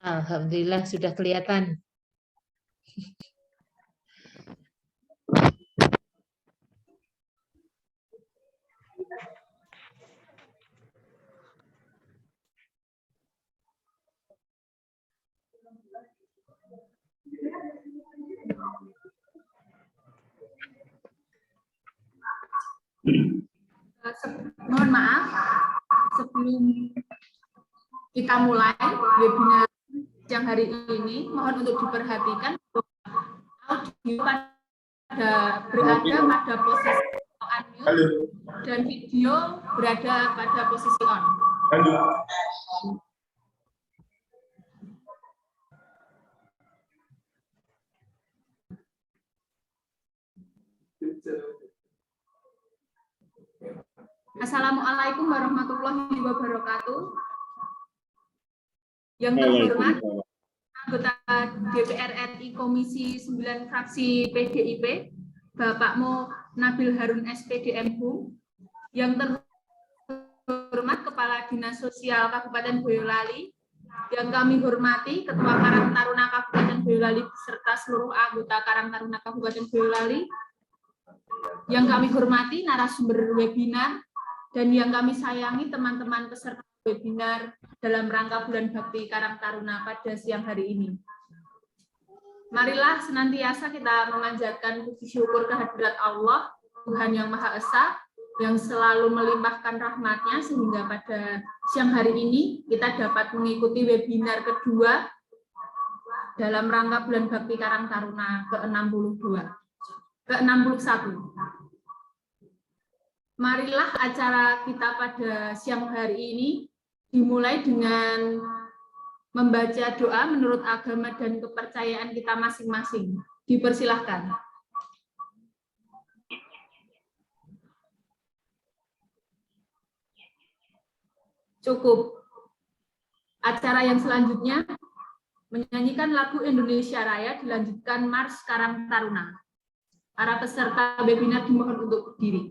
Alhamdulillah sudah kelihatan. Mohon maaf, sebelum kita mulai webinar yang hari ini, mohon untuk diperhatikan audio berada pada posisi unmute dan video berada pada posisi on. Assalamualaikum warahmatullahi wabarakatuh. Yang terhormat anggota DPR RI Komisi 9 Fraksi PDIP, Bapak Mo Nabil Harun SPD MHum. Yang terhormat Kepala Dinas Sosial Kabupaten Boyolali. Yang kami hormati Ketua Karang Taruna Kabupaten Boyolali beserta seluruh anggota Karang Taruna Kabupaten Boyolali. Yang kami hormati narasumber webinar. Dan yang kami sayangi teman-teman peserta webinar dalam rangka Bulan Bakti Karang Taruna pada siang hari ini. Marilah senantiasa kita memanjatkan puji syukur kehadirat Allah, Tuhan Yang Maha Esa, yang selalu melimpahkan rahmatnya sehingga pada siang hari ini kita dapat mengikuti webinar kedua dalam rangka Bulan Bakti Karang Taruna ke-61. Marilah acara kita pada siang hari ini dimulai dengan membaca doa menurut agama dan kepercayaan kita masing-masing. Dipersilahkan. Cukup. Acara yang selanjutnya menyanyikan lagu Indonesia Raya dilanjutkan Mars Karang Taruna. Para peserta webinar dimohon untuk berdiri.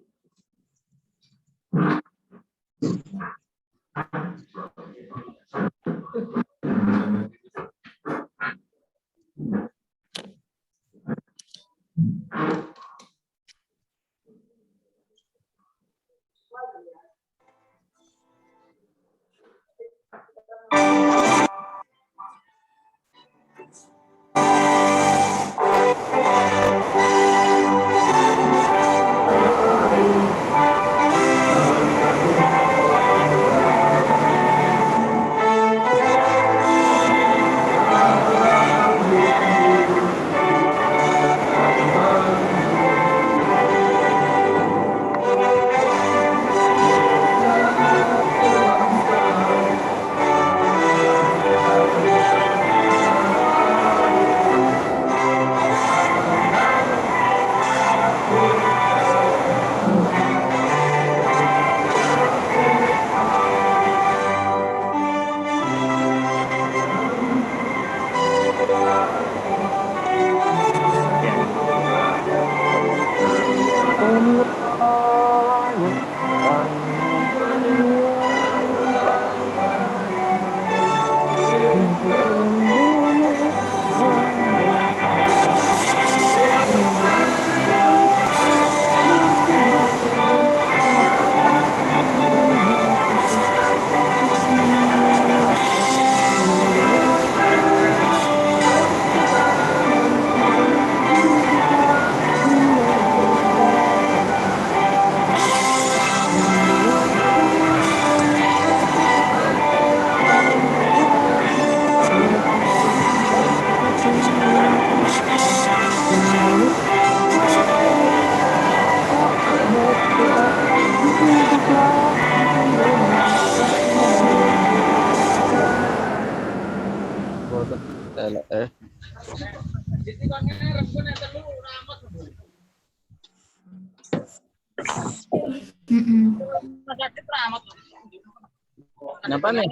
Kenapa nih?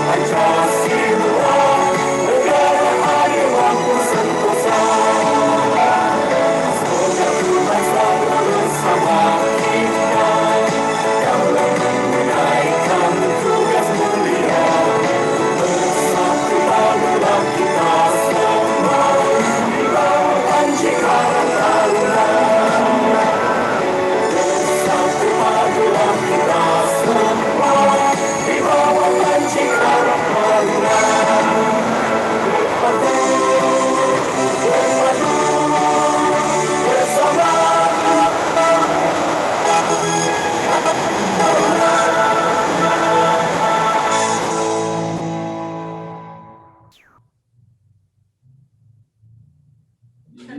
Pancasila,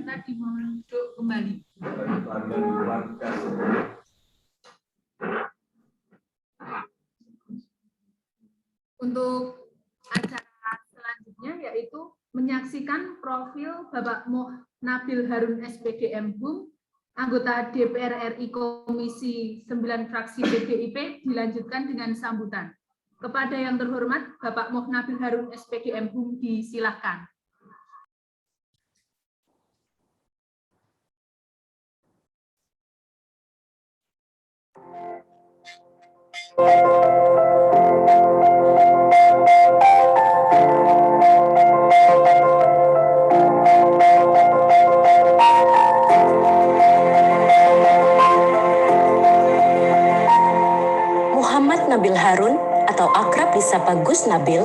tadi mohon duduk kembali. Untuk acara selanjutnya yaitu menyaksikan profil Bapak Moh Nabil Harun SPD MHUM, anggota DPR RI Komisi 9 fraksi PDIP, dilanjutkan dengan sambutan. Kepada yang terhormat Bapak Moh Nabil Harun SPD MHUM disilakan. Muhammad Nabil Harun atau akrab disapa Gus Nabil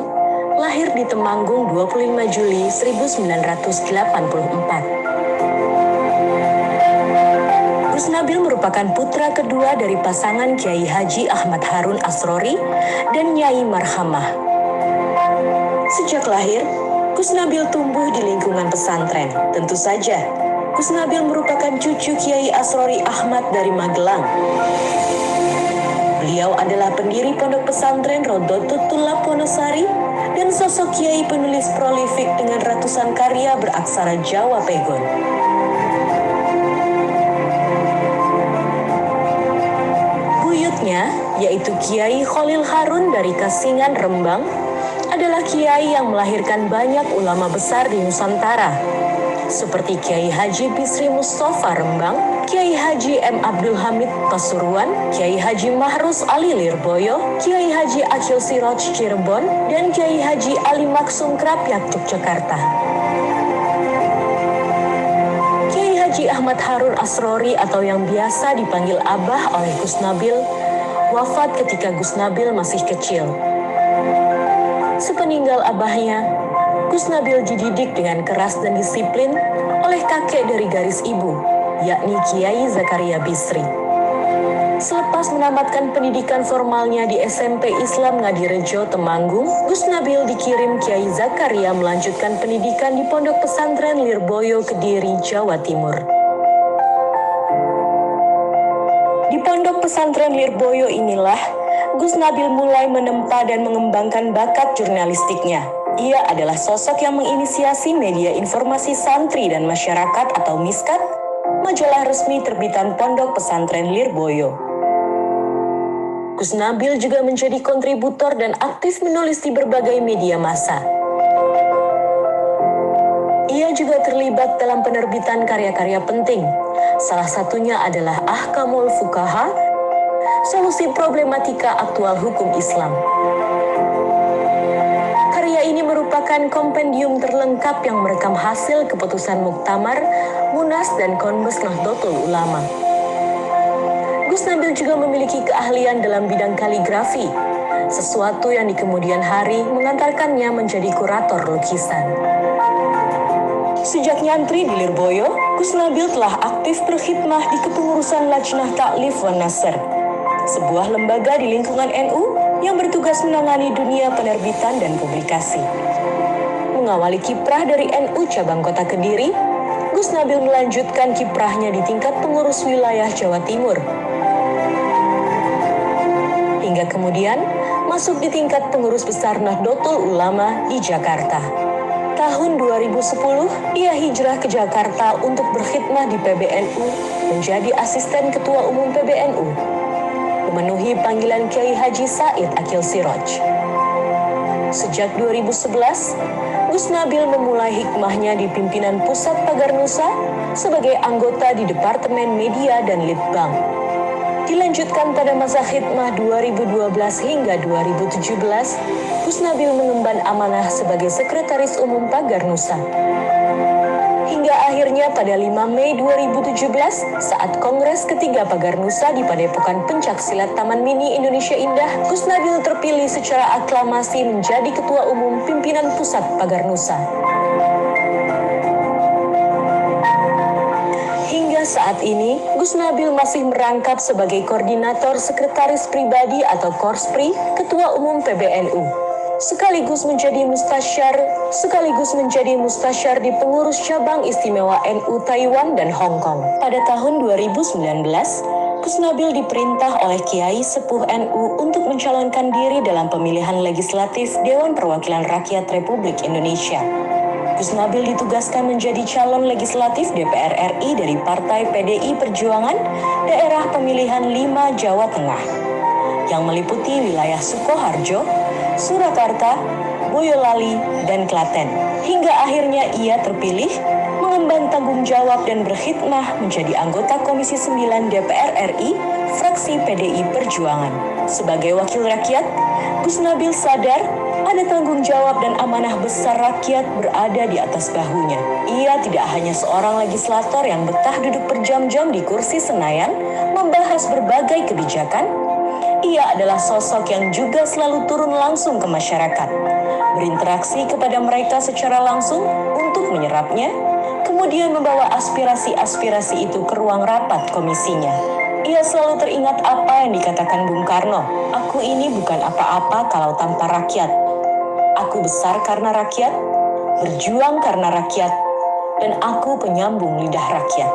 lahir di Temanggung 25 Juli 1984. Gus Nabil merupakan putra kedua dari pasangan Kiai Haji Ahmad Harun Asrori dan Nyai Marhamah. Sejak lahir, Gus Nabil tumbuh di lingkungan pesantren. Tentu saja, Gus Nabil merupakan cucu Kiai Asrori Ahmad dari Magelang. Beliau adalah pendiri pondok pesantren Rodotul Tulab Wonosari dan sosok kiai penulis prolifik dengan ratusan karya beraksara Jawa Pegon. Buyutnya, yaitu Kiai Khalil Harun dari Kasingan, Rembang, adalah kiai yang melahirkan banyak ulama besar di Nusantara, seperti Kiai Haji Bisri Mustafa Rembang, Kiai Haji M. Abdul Hamid Pasuruan, Kiai Haji Mahrus Ali Lirboyo, Kiai Haji Akil Siroj Cirebon, dan Kiai Haji Ali Maksum Krapyak Yogyakarta. Kiai Haji Ahmad Harun Asrori atau yang biasa dipanggil Abah oleh Gus Nabil, wafat ketika Gus Nabil masih kecil. Sepeninggal abahnya, Gus Nabil dididik dengan keras dan disiplin oleh kakek dari garis ibu, yakni Kiai Zakaria Bisri. Selepas menamatkan pendidikan formalnya di SMP Islam Ngadirejo, Temanggung, Gus Nabil dikirim Kiai Zakaria melanjutkan pendidikan di Pondok Pesantren Lirboyo, Kediri, Jawa Timur. Di Pondok Pesantren Lirboyo inilah Gus Nabil mulai menempa dan mengembangkan bakat jurnalistiknya. Ia adalah sosok yang menginisiasi media informasi santri dan masyarakat atau Miskat, majalah resmi terbitan Pondok Pesantren Lirboyo. Gus Nabil juga menjadi kontributor dan aktif menulis di berbagai media massa. Ia juga terlibat dalam penerbitan karya-karya penting. Salah satunya adalah Ahkamul Fuqaha, solusi problematika aktual hukum Islam. Karya ini merupakan kompendium terlengkap yang merekam hasil keputusan Muktamar, Munas, dan Konbes Nahdlatul Ulama. Gus Nabil juga memiliki keahlian dalam bidang kaligrafi, sesuatu yang di kemudian hari mengantarkannya menjadi kurator lukisan. Sejak nyantri di Lirboyo, Gus Nabil telah aktif berkhidmah di kepengurusan Lajnah Ta'lif wan Nasr, sebuah lembaga di lingkungan NU yang bertugas menangani dunia penerbitan dan publikasi. Mengawali kiprah dari NU cabang Kota Kediri, Gus Nabil melanjutkan kiprahnya di tingkat pengurus wilayah Jawa Timur. Hingga kemudian masuk di tingkat pengurus besar Nahdlatul Ulama di Jakarta. Tahun 2010, ia hijrah ke Jakarta untuk berkhidmah di PBNU, menjadi asisten ketua umum PBNU. Memenuhi panggilan Kiai Haji Said Akil Siroj. Sejak 2011, Gus Nabil memulai hikmahnya di pimpinan Pusat Pagar Nusa sebagai anggota di Departemen Media dan Litbang. Dilanjutkan pada masa khidmah 2012 hingga 2017, Gus Nabil mengemban amanah sebagai Sekretaris Umum Pagar Nusa. Hingga akhirnya pada 5 Mei 2017, saat Kongres ketiga Pagar Nusa di Padepokan Pencaksilat Taman Mini Indonesia Indah, Gus Nabil terpilih secara aklamasi menjadi Ketua Umum Pimpinan Pusat Pagar Nusa. Hingga saat ini, Gus Nabil masih merangkap sebagai Koordinator Sekretaris Pribadi atau Korspri, Ketua Umum PBNU. sekaligus menjadi mustasyar di pengurus cabang istimewa NU Taiwan dan Hong Kong. Pada tahun 2019, Gus Nabil diperintah oleh Kiai Sepuh NU untuk mencalonkan diri dalam pemilihan legislatif Dewan Perwakilan Rakyat Republik Indonesia. Gus Nabil ditugaskan menjadi calon legislatif DPR RI dari Partai PDI Perjuangan daerah pemilihan 5 Jawa Tengah, yang meliputi wilayah Sukoharjo, Surakarta, Boyolali, dan Klaten. Hingga akhirnya ia terpilih, mengemban tanggung jawab dan berkhidmah menjadi anggota Komisi 9 DPR RI, fraksi PDI Perjuangan. Sebagai wakil rakyat, Gus Nabil sadar ada tanggung jawab dan amanah besar rakyat berada di atas bahunya. Ia tidak hanya seorang legislator yang betah duduk berjam-jam di kursi Senayan, membahas berbagai kebijakan. Ia adalah sosok yang juga selalu turun langsung ke masyarakat, berinteraksi kepada mereka secara langsung untuk menyerapnya, kemudian membawa aspirasi-aspirasi itu ke ruang rapat komisinya. Ia selalu teringat apa yang dikatakan Bung Karno, "Aku ini bukan apa-apa kalau tanpa rakyat. Aku besar karena rakyat, berjuang karena rakyat, dan aku penyambung lidah rakyat."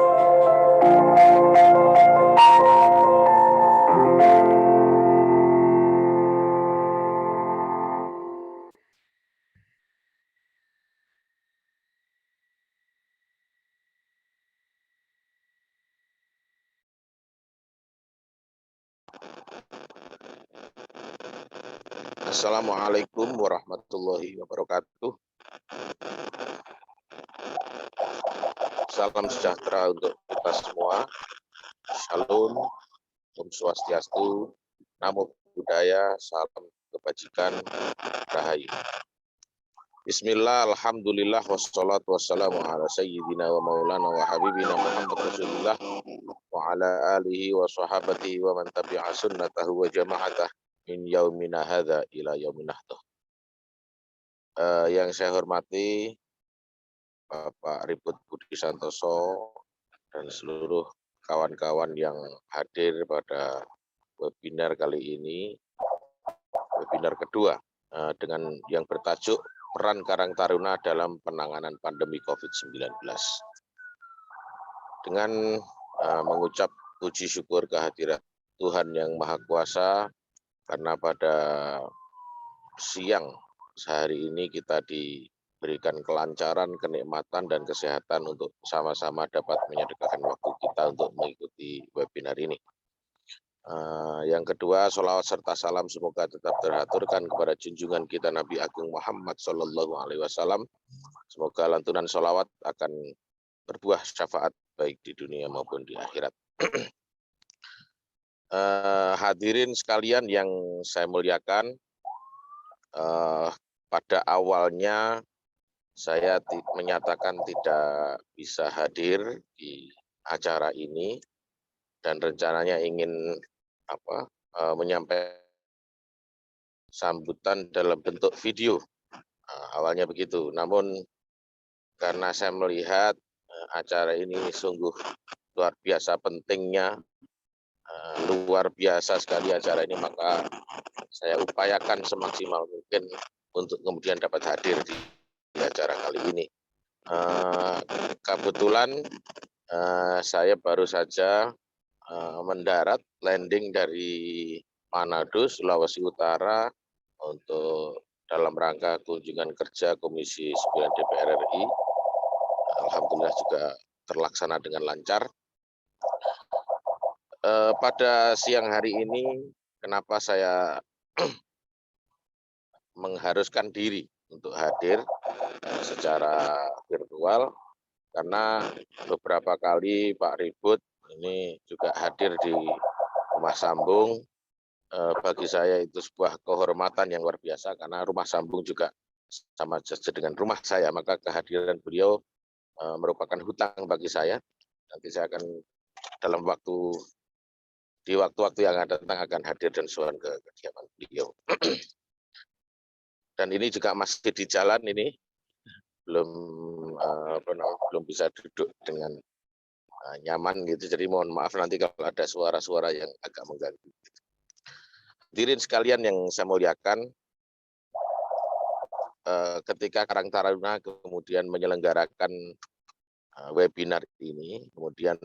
Assalamualaikum warahmatullahi wabarakatuh. Salam sejahtera untuk kita semua. Shalom, Om Swastiastu, Namo Buddhaya, salam kebajikan, rahayu. Bismillah, alhamdulillah, wassalatu wassalamu ala sayyidina wa maulana wa habibina Muhammad Rasulullah wa ala alihi wa sahabatihi wa man tabi'a sunnatahu wa jama'atah min yaumina hadza ila yaumina hadza. Yang saya hormati Bapak Ribut Budi Santoso dan seluruh kawan-kawan yang hadir pada webinar kali ini, webinar kedua dengan yang bertajuk Peran Karang Taruna dalam Penanganan Pandemi COVID-19. Dengan mengucap puji syukur kehadirat Tuhan Yang Maha Kuasa, karena pada siang sehari ini kita diberikan kelancaran, kenikmatan, dan kesehatan untuk sama-sama dapat menyediakan waktu kita untuk mengikuti webinar ini. Yang kedua, sholawat serta salam semoga tetap teraturkan kepada junjungan kita Nabi Agung Muhammad SAW. Semoga lantunan sholawat akan berbuah syafaat baik di dunia maupun di akhirat. Hadirin sekalian yang saya muliakan, pada awalnya saya menyatakan tidak bisa hadir di acara ini dan rencananya ingin menyampaikan sambutan dalam bentuk video. Awalnya begitu, namun karena saya melihat acara ini sungguh luar biasa pentingnya, luar biasa sekali acara ini, maka saya upayakan semaksimal mungkin untuk kemudian dapat hadir di acara kali ini. Kebetulan saya baru saja mendarat landing dari Manado, Sulawesi Utara untuk dalam rangka kunjungan kerja Komisi 9 DPR RI. Alhamdulillah juga terlaksana dengan lancar. Pada siang hari ini, kenapa saya mengharuskan diri untuk hadir secara virtual, karena beberapa kali Pak Ribut ini juga hadir di Rumah Sambung. Bagi saya itu sebuah kehormatan yang luar biasa, karena Rumah Sambung juga sama saja dengan rumah saya, maka kehadiran beliau merupakan hutang bagi saya. Nanti saya akan dalam di waktu-waktu yang akan datang akan hadir dan sowan ke kediaman beliau. Dan ini juga masih di jalan ini, belum bisa duduk dengan nyaman gitu. Jadi mohon maaf nanti kalau ada suara-suara yang agak mengganggu. Hadirin sekalian yang saya muliakan, ketika Karang Taruna kemudian menyelenggarakan webinar ini, kemudian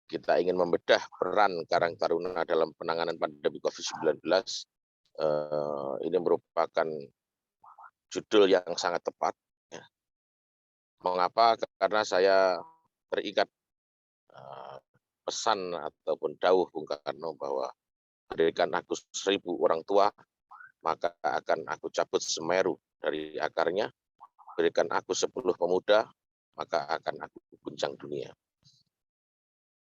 kita ingin membedah peran Karang Taruna dalam penanganan pandemi COVID-19, ini merupakan judul yang sangat tepat. Ya. Mengapa? Karena saya terikat pesan ataupun dawuh Bung Karno bahwa berikan aku 1000 orang tua, maka akan aku cabut Semeru dari akarnya. Berikan aku 10 pemuda, maka akan aku guncang dunia.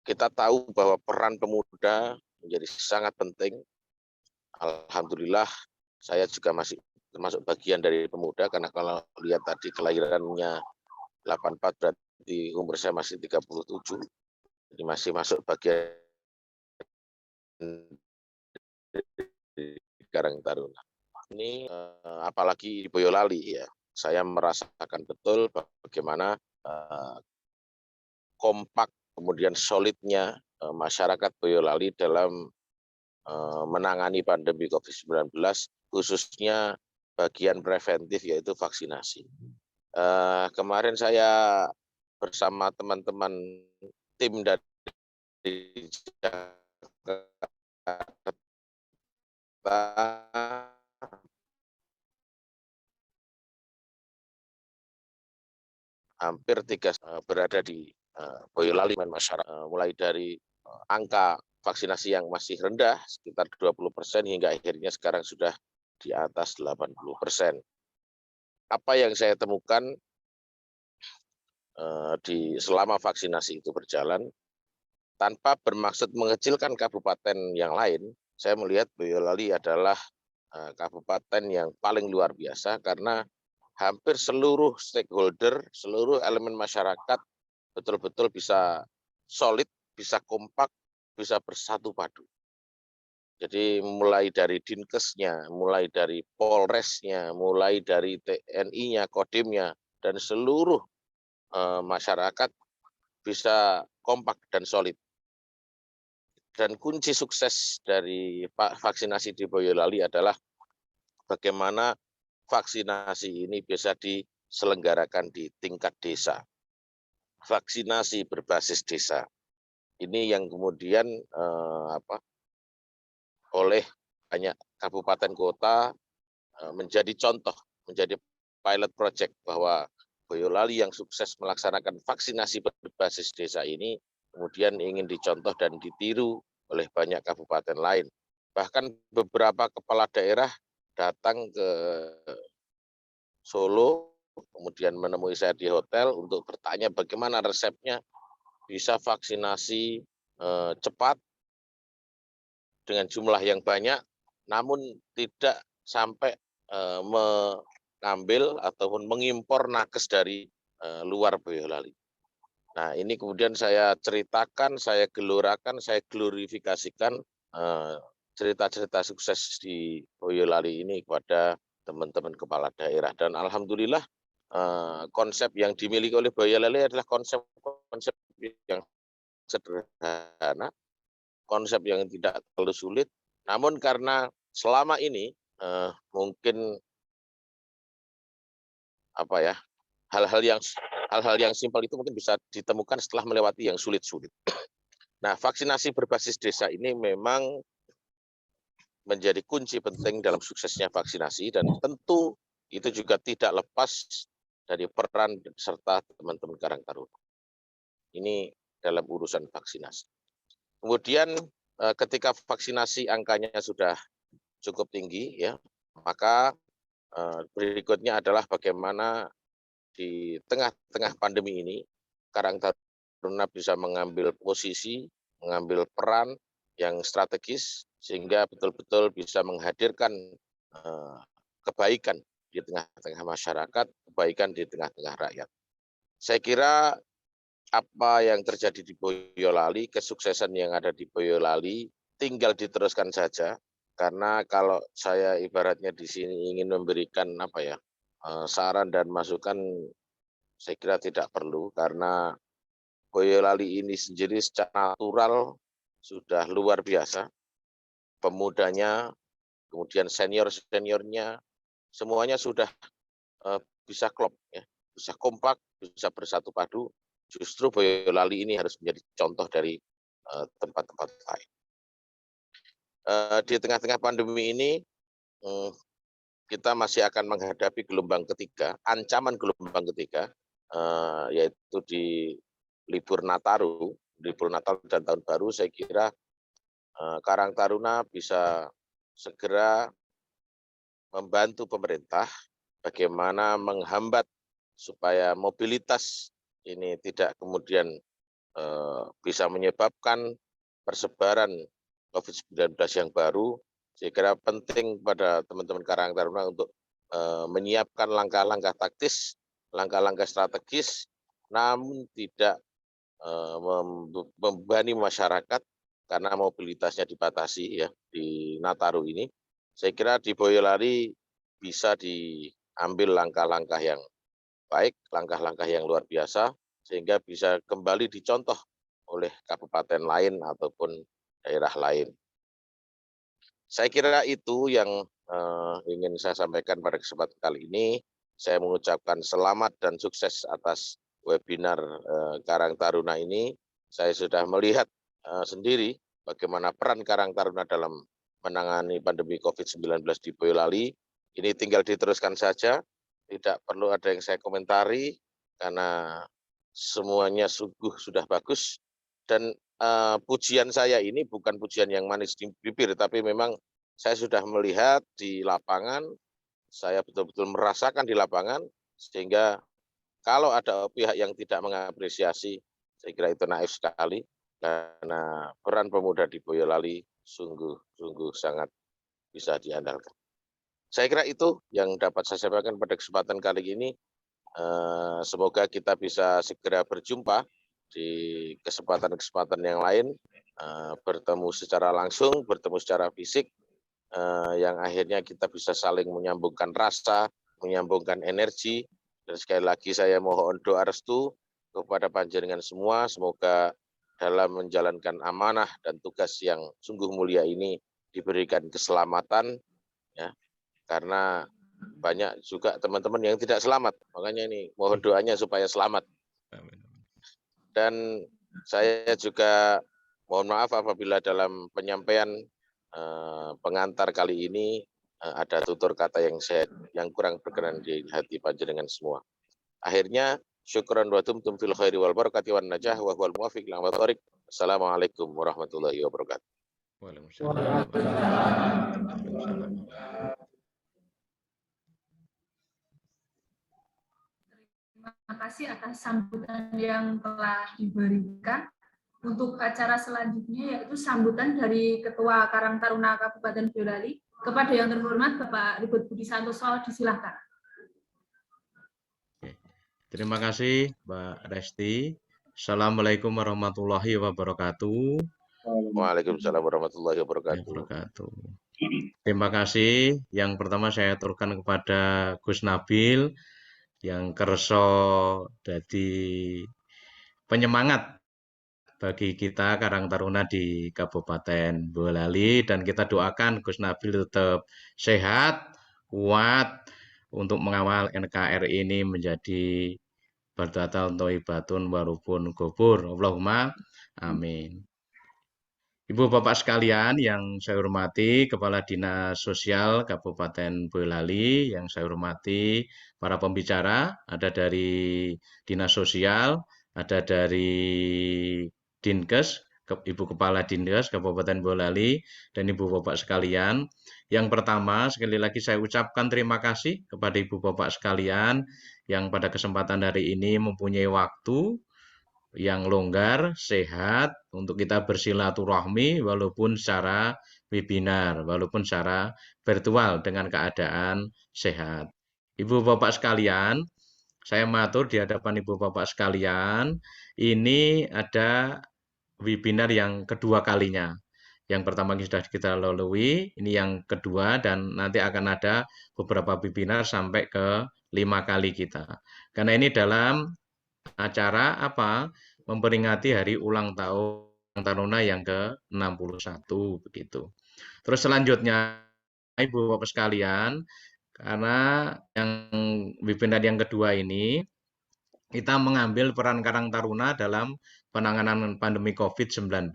Kita tahu bahwa peran pemuda menjadi sangat penting. Alhamdulillah, saya juga masih termasuk bagian dari pemuda, karena kalau lihat tadi kelahirannya 84, berarti umur saya masih 37. Jadi masih masuk bagian Karang Taruna. Ini apalagi di Boyolali ya, saya merasakan betul bagaimana kompak kemudian solidnya masyarakat Boyolali dalam menangani pandemi COVID-19, khususnya bagian preventif yaitu vaksinasi. Kemarin saya bersama teman-teman tim dari Jakarta hampir 3 berada di Boyolali masyarakat, mulai dari angka vaksinasi yang masih rendah sekitar 20% hingga akhirnya sekarang sudah di atas 80%. Apa yang saya temukan selama vaksinasi itu berjalan, tanpa bermaksud mengecilkan kabupaten yang lain, saya melihat Boyolali adalah kabupaten yang paling luar biasa karena hampir seluruh stakeholder, seluruh elemen masyarakat betul-betul bisa solid, bisa kompak, bisa bersatu padu. Jadi mulai dari Dinkesnya, mulai dari Polresnya, mulai dari TNI-nya, Kodimnya, dan seluruh masyarakat bisa kompak dan solid. Dan kunci sukses dari vaksinasi di Boyolali adalah bagaimana vaksinasi ini bisa diselenggarakan di tingkat desa. Vaksinasi berbasis desa. Ini yang kemudian oleh banyak kabupaten kota menjadi contoh, menjadi pilot project bahwa Boyolali yang sukses melaksanakan vaksinasi berbasis desa ini kemudian ingin dicontoh dan ditiru oleh banyak kabupaten lain. Bahkan beberapa kepala daerah datang ke Solo, kemudian menemui saya di hotel untuk bertanya bagaimana resepnya bisa vaksinasi cepat dengan jumlah yang banyak, namun tidak sampai mengambil ataupun mengimpor nakes dari luar Boyolali. Nah, ini kemudian saya ceritakan, saya gelorakan, saya glorifikasikan cerita-cerita sukses di Boyolali ini kepada teman-teman kepala daerah. Dan alhamdulillah konsep yang dimiliki oleh Boyolali adalah konsep yang sederhana, konsep yang tidak terlalu sulit. Namun karena selama ini mungkin hal-hal yang simpel itu mungkin bisa ditemukan setelah melewati yang sulit-sulit. Nah, vaksinasi berbasis desa ini memang menjadi kunci penting dalam suksesnya vaksinasi, dan tentu itu juga tidak lepas dari peran serta teman-teman Karang Taruna. Ini dalam urusan vaksinasi. Kemudian ketika vaksinasi angkanya sudah cukup tinggi, ya, maka berikutnya adalah bagaimana di tengah-tengah pandemi ini Karang Taruna bisa mengambil posisi, mengambil peran yang strategis sehingga betul-betul bisa menghadirkan kebaikan di tengah-tengah masyarakat, kebaikan di tengah-tengah rakyat. Saya kira apa yang terjadi di Boyolali, kesuksesan yang ada di Boyolali tinggal diteruskan saja, karena kalau saya ibaratnya di sini ingin memberikan saran dan masukan, saya kira tidak perlu, karena Boyolali ini sendiri secara natural sudah luar biasa. Pemudanya, kemudian senior-seniornya, semuanya sudah bisa klop, ya, bisa kompak, bisa bersatu padu. Justru Boyolali ini harus menjadi contoh dari tempat-tempat lain. Di tengah-tengah pandemi ini kita masih akan menghadapi gelombang ketiga, ancaman gelombang ketiga, yaitu di libur Nataru, libur Natal dan Tahun Baru. Saya kira Karang Taruna bisa segera membantu pemerintah bagaimana menghambat supaya mobilitas ini tidak kemudian bisa menyebabkan persebaran COVID-19 yang baru. Saya kira penting pada teman-teman Karang Taruna untuk menyiapkan langkah-langkah taktis, langkah-langkah strategis, namun tidak membebani masyarakat karena mobilitasnya dibatasi ya di Nataru ini. Saya kira di Boyolali bisa diambil langkah-langkah yang baik, langkah-langkah yang luar biasa, sehingga bisa kembali dicontoh oleh kabupaten lain ataupun daerah lain. Saya kira itu yang ingin saya sampaikan pada kesempatan kali ini. Saya mengucapkan selamat dan sukses atas webinar Karang Taruna ini. Saya sudah melihat sendiri bagaimana peran Karang Taruna dalam menangani pandemi COVID-19 di Boyolali. Ini tinggal diteruskan saja, tidak perlu ada yang saya komentari, karena semuanya sungguh sudah bagus. Dan pujian saya ini bukan pujian yang manis di bibir, tapi memang saya sudah melihat di lapangan, saya betul-betul merasakan di lapangan, sehingga kalau ada pihak yang tidak mengapresiasi, saya kira itu naif sekali, karena peran pemuda di Boyolali sungguh sangat bisa diandalkan. Saya kira itu yang dapat saya sampaikan pada kesempatan kali ini. Semoga kita bisa segera berjumpa di kesempatan-kesempatan yang lain, bertemu secara langsung, bertemu secara fisik, yang akhirnya kita bisa saling menyambungkan rasa, menyambungkan energi. Dan sekali lagi saya mohon doa restu kepada panjenengan semua, semoga dalam menjalankan amanah dan tugas yang sungguh mulia ini diberikan keselamatan, ya, karena banyak juga teman-teman yang tidak selamat, makanya ini mohon doanya supaya selamat. Dan saya juga mohon maaf apabila dalam penyampaian pengantar kali ini ada tutur kata yang kurang berkenan di hati panjenengan semua. Akhirnya syukran wa tumtum fil khairi wal barakati wan najah wa huwal muwaffiq ila thoriq. Assalamualaikum warahmatullahi wabarakatuh. Waalaikumsalam. Terima kasih atas sambutan yang telah diberikan. Untuk acara selanjutnya yaitu sambutan dari Ketua Karang Taruna Kabupaten Boyolali. Kepada yang terhormat Bapak Ribut Budi Santoso, disilahkan. Terima kasih Mbak Resti. Assalamualaikum warahmatullahi wabarakatuh. Waalaikumsalam warahmatullahi wabarakatuh. Terima kasih. Yang pertama saya aturkan kepada Gus Nabil yang kerso jadi penyemangat bagi kita Karang Taruna di Kabupaten Boyolali, dan kita doakan Gus Nabil tetap sehat, kuat untuk mengawal NKRI ini menjadi bardatan thayyibatun warubun gobur. Allahumma amin. Ibu Bapak sekalian yang saya hormati, Kepala Dinas Sosial Kabupaten Boyolali, yang saya hormati para pembicara, ada dari Dinas Sosial, ada dari Dinkes, Ibu Kepala Dinkes Kabupaten Boyolali, dan Ibu Bapak sekalian. Yang pertama, sekali lagi saya ucapkan terima kasih kepada Ibu Bapak sekalian yang pada kesempatan hari ini mempunyai waktu yang longgar, sehat, untuk kita bersilaturahmi walaupun secara webinar, walaupun secara virtual dengan keadaan sehat. Ibu Bapak sekalian, saya matur di hadapan Ibu Bapak sekalian, ini ada webinar yang kedua kalinya. Yang pertama sudah kita lalui, ini yang kedua, dan nanti akan ada beberapa webinar sampai ke 5 kali kita. Karena ini dalam acara apa? Memperingati hari ulang tahun Taruna yang ke-61 begitu. Terus selanjutnya Ibu Bapak sekalian, Karena yang webinar yang kedua ini kita mengambil peran Karang Taruna dalam penanganan pandemi COVID-19.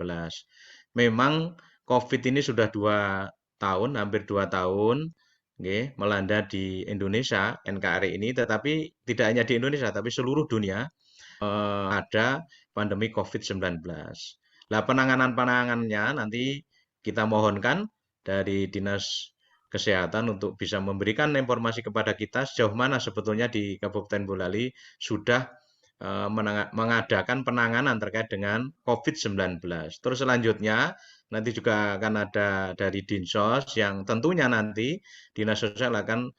Memang COVID ini sudah 2 tahun, hampir 2 tahun, nggih, melanda di Indonesia, NKRI ini, tetapi tidak hanya di Indonesia, tapi seluruh dunia ada pandemi COVID-19. Nah, penanganannya nanti kita mohonkan dari Dinas Kesehatan untuk bisa memberikan informasi kepada kita sejauh mana sebetulnya di Kabupaten Boyolali sudah mengadakan penanganan terkait dengan COVID-19. Terus selanjutnya nanti juga akan ada dari Dinsos yang tentunya nanti Dinas Sosial akan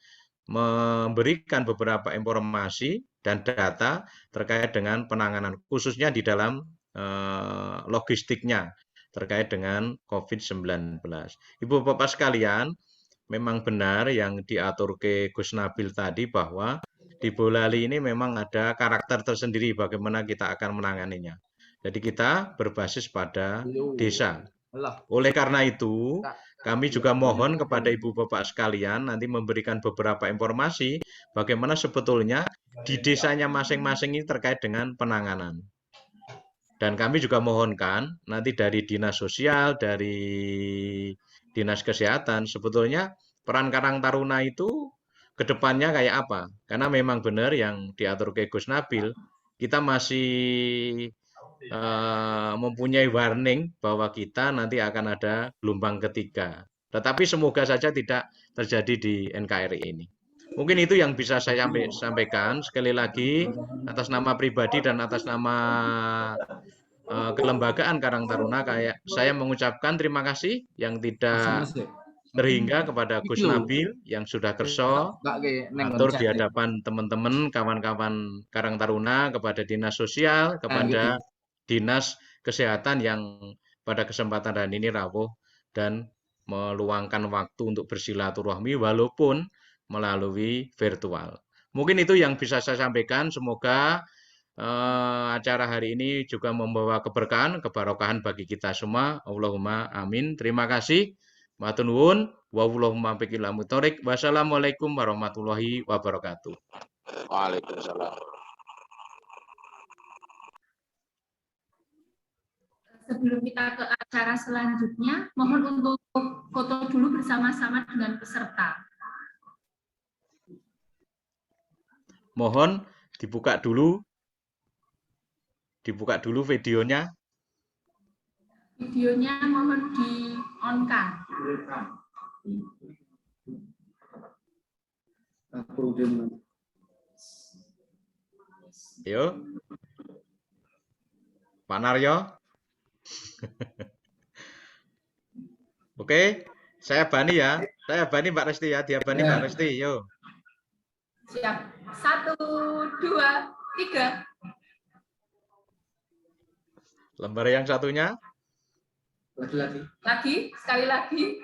memberikan beberapa informasi dan data terkait dengan penanganan khususnya di dalam logistiknya terkait dengan COVID-19. Ibu Bapak sekalian, memang benar yang diatur ke Gus Nabil tadi bahwa di Boyolali ini memang ada karakter tersendiri bagaimana kita akan menanganinya. Jadi kita berbasis pada desa. Oleh karena itu, kami juga mohon kepada Ibu Bapak sekalian nanti memberikan beberapa informasi bagaimana sebetulnya di desanya masing-masing ini terkait dengan penanganan. Dan kami juga mohonkan nanti dari Dinas Sosial, dari Dinas Kesehatan, sebetulnya peran Karang Taruna itu ke depannya kayak apa? Karena memang benar yang diatur ke Gus Nabil, kita masih mempunyai warning bahwa kita nanti akan ada gelombang ketiga. Tetapi semoga saja tidak terjadi di NKRI ini. Mungkin itu yang bisa saya sampaikan. Sekali lagi, atas nama pribadi dan atas nama kelembagaan Karang Taruna, saya mengucapkan terima kasih yang tidak terhingga kepada Gus Nabil yang sudah kerso atur di hadapan teman-teman, kawan-kawan Karang Taruna, kepada Dinas Sosial, kepada Dinas Kesehatan yang pada kesempatan hari ini rawuh dan meluangkan waktu untuk bersilaturahmi walaupun melalui virtual. Mungkin itu yang bisa saya sampaikan. Semoga acara hari ini juga membawa keberkahan, kebarokahan bagi kita semua. Allahumma amin. Terima kasih. Matur nuwun. Wallahumma biqil muthoriq. Wassalamualaikum warahmatullahi wabarakatuh. Waalaikumsalam. Sebelum kita ke acara selanjutnya, mohon untuk foto dulu bersama-sama dengan peserta. Mohon dibuka dulu videonya. Videonya mohon di-on-kan. Yo. Pak Naryo. Oke, saya bani ya. Saya bani Mbak Resti ya. Dia bani Mbak Resti. Yo. Siap. 1, 2, 3. Lembar yang satunya. Lagi, sekali lagi.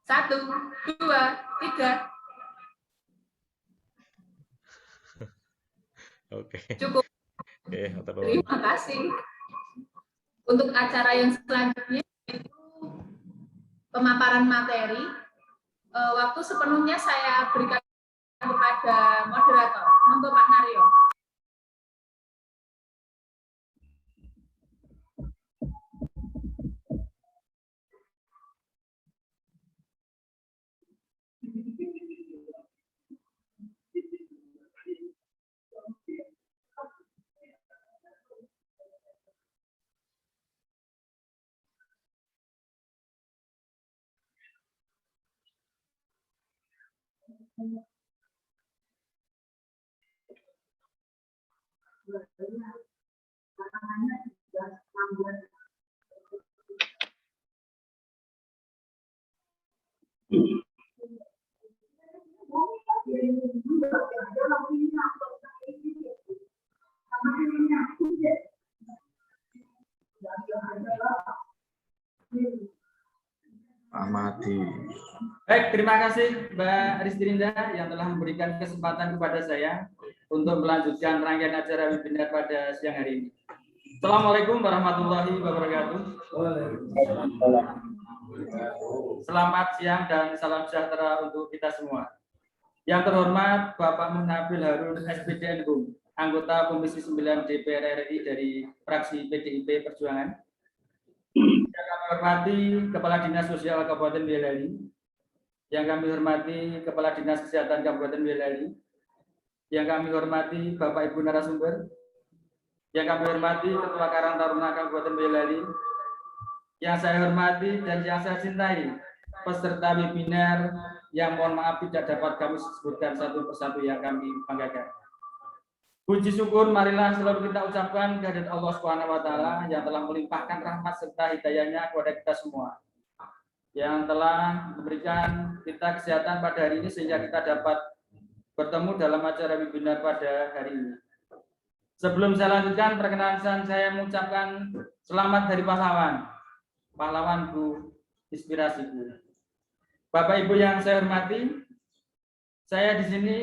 1, 2, 3. Oke. Cukup. Oke, Terima kasih. Untuk acara yang selanjutnya itu pemaparan materi. Waktu sepenuhnya saya berikan kepada moderator. Monggo Pak Naryo. Amati. Baik, terima kasih Mbak Ristirinda yang telah memberikan kesempatan kepada saya untuk melanjutkan rangkaian acara webinar pada siang hari ini. Assalamualaikum warahmatullahi wabarakatuh. Selamat siang dan salam sejahtera untuk kita semua. Yang terhormat Bapak Nabil Harun SPD NHUM, anggota Komisi 9 DPR RI dari fraksi PDIP Perjuangan. Yang kami hormati Kepala Dinas Sosial Kabupaten Boyolali, yang kami hormati Kepala Dinas Kesehatan Kabupaten Boyolali, yang kami hormati Bapak Ibu narasumber, yang kami hormati Ketua Karang Taruna Kabupaten Boyolali, yang saya hormati dan yang saya cintai peserta webinar yang mohon maaf tidak dapat kami sebutkan satu persatu yang kami banggakan. Puji syukur marilah selalu kita ucapkan kehadirat Allah Subhanahu wa taala yang telah melimpahkan rahmat serta hidayahnya kepada kita semua. Yang telah memberikan kita kesehatan pada hari ini sehingga kita dapat bertemu dalam acara webinar pada hari ini. Sebelum saya lanjutkan, perkenalan saya mengucapkan selamat Hari Pahlawan. Pahlawanku, inspirasiku. Bapak Ibu yang saya hormati, saya di sini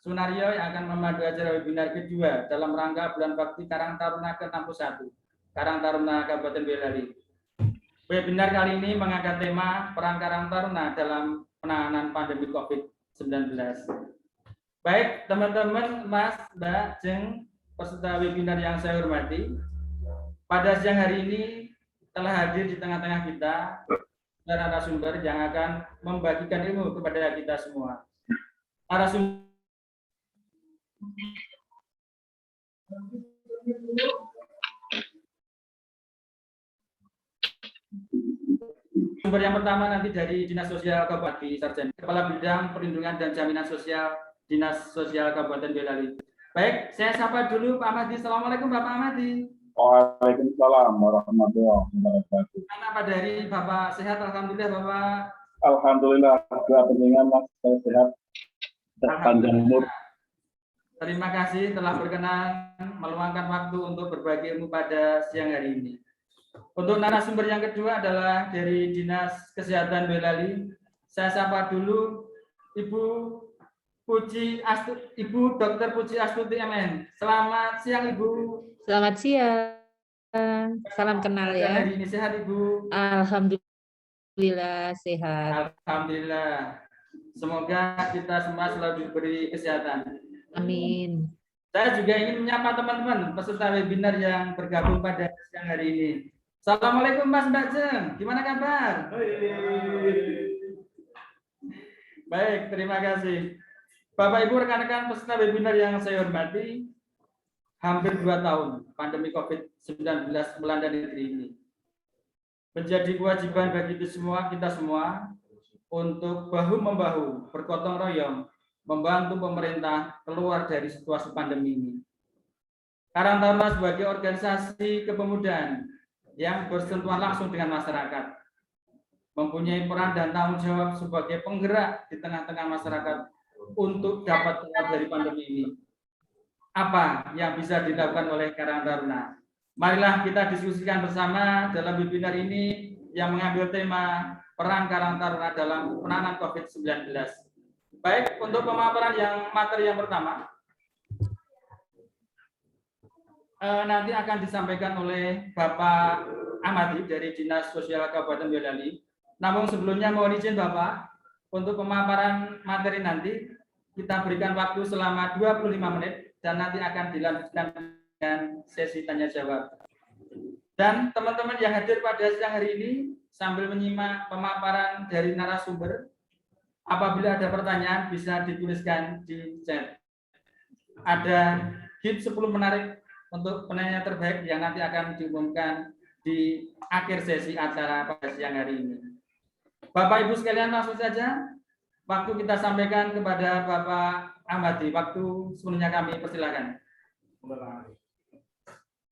Sunario yang akan memandu acara webinar kedua dalam rangka Bulan Bakti Karang Taruna ke-61, Karang Taruna Kabupaten Boyolali. Webinar kali ini mengangkat tema peran Karang Taruna dalam penanganan pandemi COVID-19. Baik, teman-teman, Mas, Mbak, Jeng, peserta webinar yang saya hormati, pada siang hari ini telah hadir di tengah-tengah kita narasumber yang akan membagikan ilmu kepada kita semua. Narasumber yang pertama nanti dari Dinas Sosial Kabupaten Sarjana, Kepala Bidang Perlindungan dan Jaminan Sosial Dinas Sosial Kabupaten Boyolali. Baik, saya sapa dulu Pak Ahmadi. Assalamualaikum Bapak Ahmadi. Waalaikumsalam warahmatullahi wabarakatuh. Apa dari Bapak sehat? Alhamdulillah Bapak. Alhamdulillah, doa penjenengan Mas, saya sehat, panjang umur. Terima kasih telah berkenan meluangkan waktu untuk berbagi ilmu pada siang hari ini. Untuk narasumber yang kedua adalah dari Dinas Kesehatan Boyolali. Saya sapa dulu Ibu Dr. Puji Astuti MN. Selamat siang Ibu. Selamat siang. Salam kenal ya. Hari ini sehat Ibu. Alhamdulillah sehat. Alhamdulillah. Semoga kita semua selalu diberi kesehatan. Amin. Saya juga ingin menyapa teman-teman peserta webinar yang bergabung pada siang hari ini. Assalamualaikum Mas Mbak Jeng, gimana kabar? Baik, terima kasih. Bapak Ibu rekan-rekan peserta webinar yang saya hormati, hampir 2 tahun pandemi COVID-19 melanda negeri ini. Menjadi kewajiban bagi kita semua untuk bahu-membahu, bergotong royong, membantu pemerintah keluar dari situasi pandemi ini. Karang Taruna sebagai organisasi kepemudaan yang bersentuhan langsung dengan masyarakat, mempunyai peran dan tanggung jawab sebagai penggerak di tengah-tengah masyarakat untuk dapat keluar dari pandemi ini. Apa yang bisa dilakukan oleh Karang Taruna? Marilah kita diskusikan bersama dalam webinar ini yang mengambil tema peran Karang Taruna dalam penanganan COVID-19. Baik, untuk pemaparan materi yang pertama, nanti akan disampaikan oleh Bapak Ahmadi dari Dinas Sosial Kabupaten Boyolali. Namun sebelumnya mohon izin Bapak, untuk pemaparan materi nanti kita berikan waktu selama 25 menit dan nanti akan dilanjutkan dengan sesi tanya jawab. Dan teman-teman yang hadir pada siang hari ini sambil menyimak pemaparan dari narasumber, apabila ada pertanyaan bisa dituliskan di chat. Ada gift 10 menarik untuk penanya terbaik yang nanti akan diumumkan di akhir sesi acara pada siang hari ini. Bapak Ibu sekalian, langsung saja waktu kita sampaikan kepada Bapak Ahmadi. Waktu sepenuhnya kami persilakan.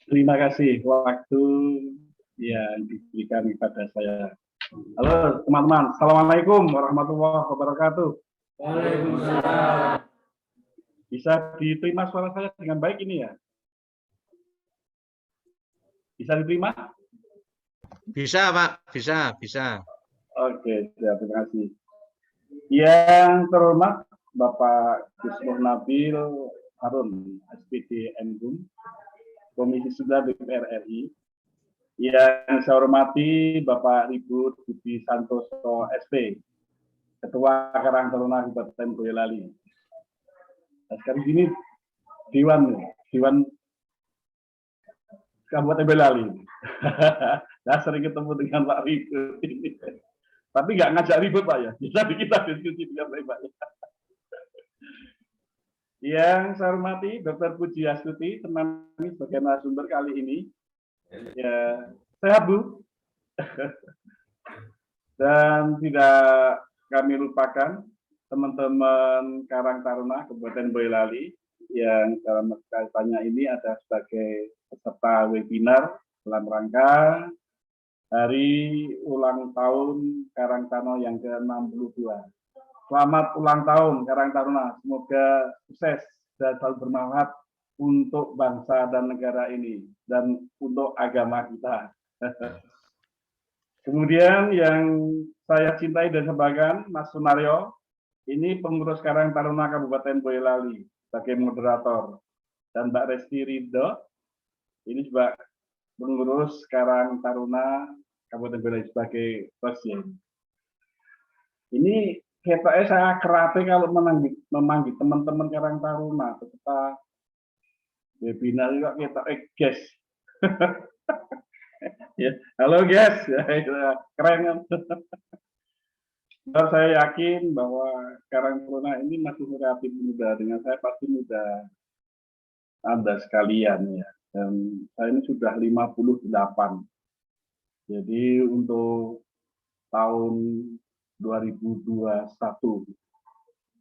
Terima kasih waktu yang diberikan kepada saya. Halo teman-teman, Assalamualaikum warahmatullahi wabarakatuh. Waalaikumsalam. Bisa diterima suara saya dengan baik ini ya? Bisa diterima? Bisa Pak, bisa. Oke, siap, terima kasih. Yang terhormat Bapak Gus Nabil Harun SPD NHUM, Komisi 9 DPR RI, Yang saya hormati Bapak Ibu Budi Santoso SP, Ketua Karang Taruna Kabupaten Boyolali. Nah, sekarang ini Dewan Kabupaten Boyolali. Saya sering ketemu dengan Pak Ribut ini. Tapi nggak ngajak ribut Pak ya. Jadi kita diskusi dengan Pak. Yang saya hormati Dr. Puji Astuti, teman kami sebagai narasumber kali ini. Ya, sehat Bu. Dan tidak kami lupakan teman-teman Karang Taruna Kabupaten Boyolali yang dalam kaitannya ini ada sebagai peserta webinar dalam rangka hari ulang tahun Karang Taruna yang ke-62. Selamat ulang tahun Karang Taruna, semoga sukses dan selalu bermanfaat untuk bangsa dan negara ini dan untuk agama kita. Kemudian yang saya cintai dan sebagian Mas Sunario, ini pengurus Karang Taruna Kabupaten Boyolali sebagai moderator, dan Mbak Resti Ridho, ini juga pengurus Karang Taruna Kabupaten Boyolali sebagai presiden. Ini kayaknya saya kerapi kalau memanggil teman-teman Karang Taruna peserta webinar juga kita guys. Ya, halo guys, ya, keren kan? Saya yakin bahwa Karang Taruna ini masih relatif muda, dengan saya pasti muda Anda sekalian ya. Dan saya ini sudah 58. Jadi untuk tahun 2021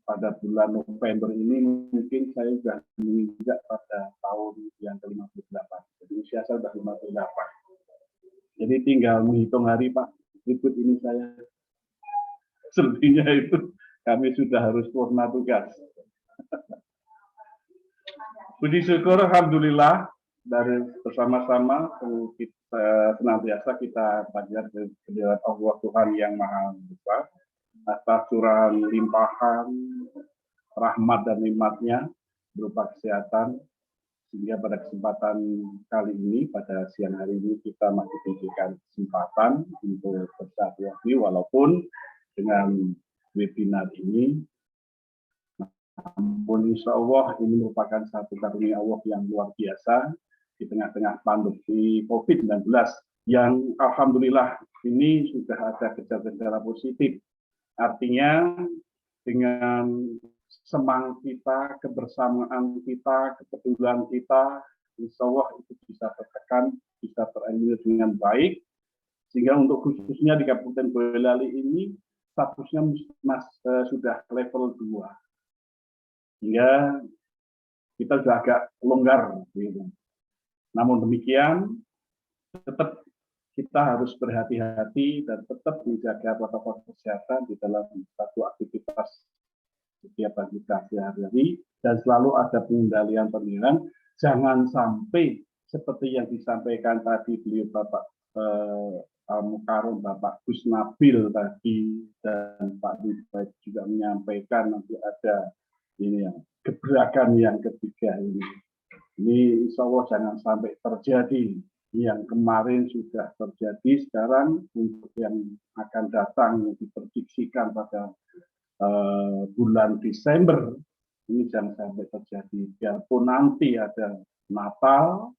pada bulan November ini mungkin saya sudah menginjak pada tahun yang ke-58. Jadi usia saya sudah 58. Jadi tinggal menghitung hari Pak, berikut ini saya. Selebihnya itu kami sudah harus purna tugas. Puji syukur Alhamdulillah dari bersama-sama kita senantiasa kita panjat kehadirat Allah Tuhan yang Maha Besar atas curahan limpahan rahmat dan nikmatnya berupa kesehatan, sehingga pada kesempatan kali ini pada siang hari ini kita masih diberikan kesempatan untuk bersatu walaupun dengan webinar ini. Namun insya Allah ini merupakan satu karunia Allah yang luar biasa di tengah-tengah pandemi COVID-19 yang alhamdulillah ini sudah ada gejala-gejala positif. Artinya dengan semangat kita, kebersamaan kita, kepedulian kita, insya Allah itu bisa tertekan, bisa tereliminir dengan baik, sehingga untuk khususnya di Kabupaten Boyolali ini statusnya sudah level 2. Sehingga kita sudah agak longgar. Gitu. Namun demikian, tetap kita harus berhati-hati dan tetap menjaga protokol kesehatan di dalam satu aktivitas kegiatan kita sehari-hari, dan selalu ada pengendalian. Jangan sampai seperti yang disampaikan tadi beliau Bapak Mukarram, Bapak Gus Nabil tadi, dan Pak Dubes juga menyampaikan nanti ada ini yang gebrakan yang ketiga ini. Ini insya Allah jangan sampai terjadi. Yang kemarin sudah terjadi, sekarang untuk yang akan datang yang diprediksikan pada bulan Desember ini jangan sampai terjadi. Biarpun nanti ada Natal,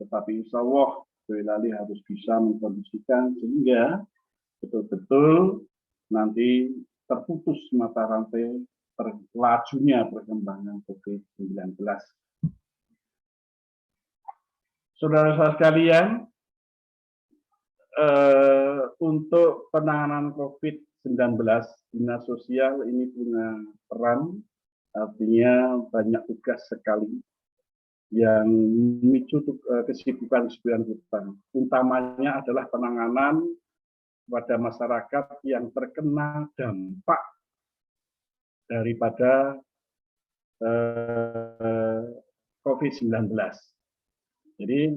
tetapi insya Allah Boyolali harus bisa mengkondisikan sehingga betul-betul nanti terputus mata rantai lajunya perkembangan COVID-19. Saudara-saudara sekalian, untuk penanganan COVID-19, Dinas Sosial ini punya peran, artinya banyak tugas sekali yang memicu kesibukan kita. Utamanya adalah penanganan pada masyarakat yang terkena dampak daripada COVID-19. Jadi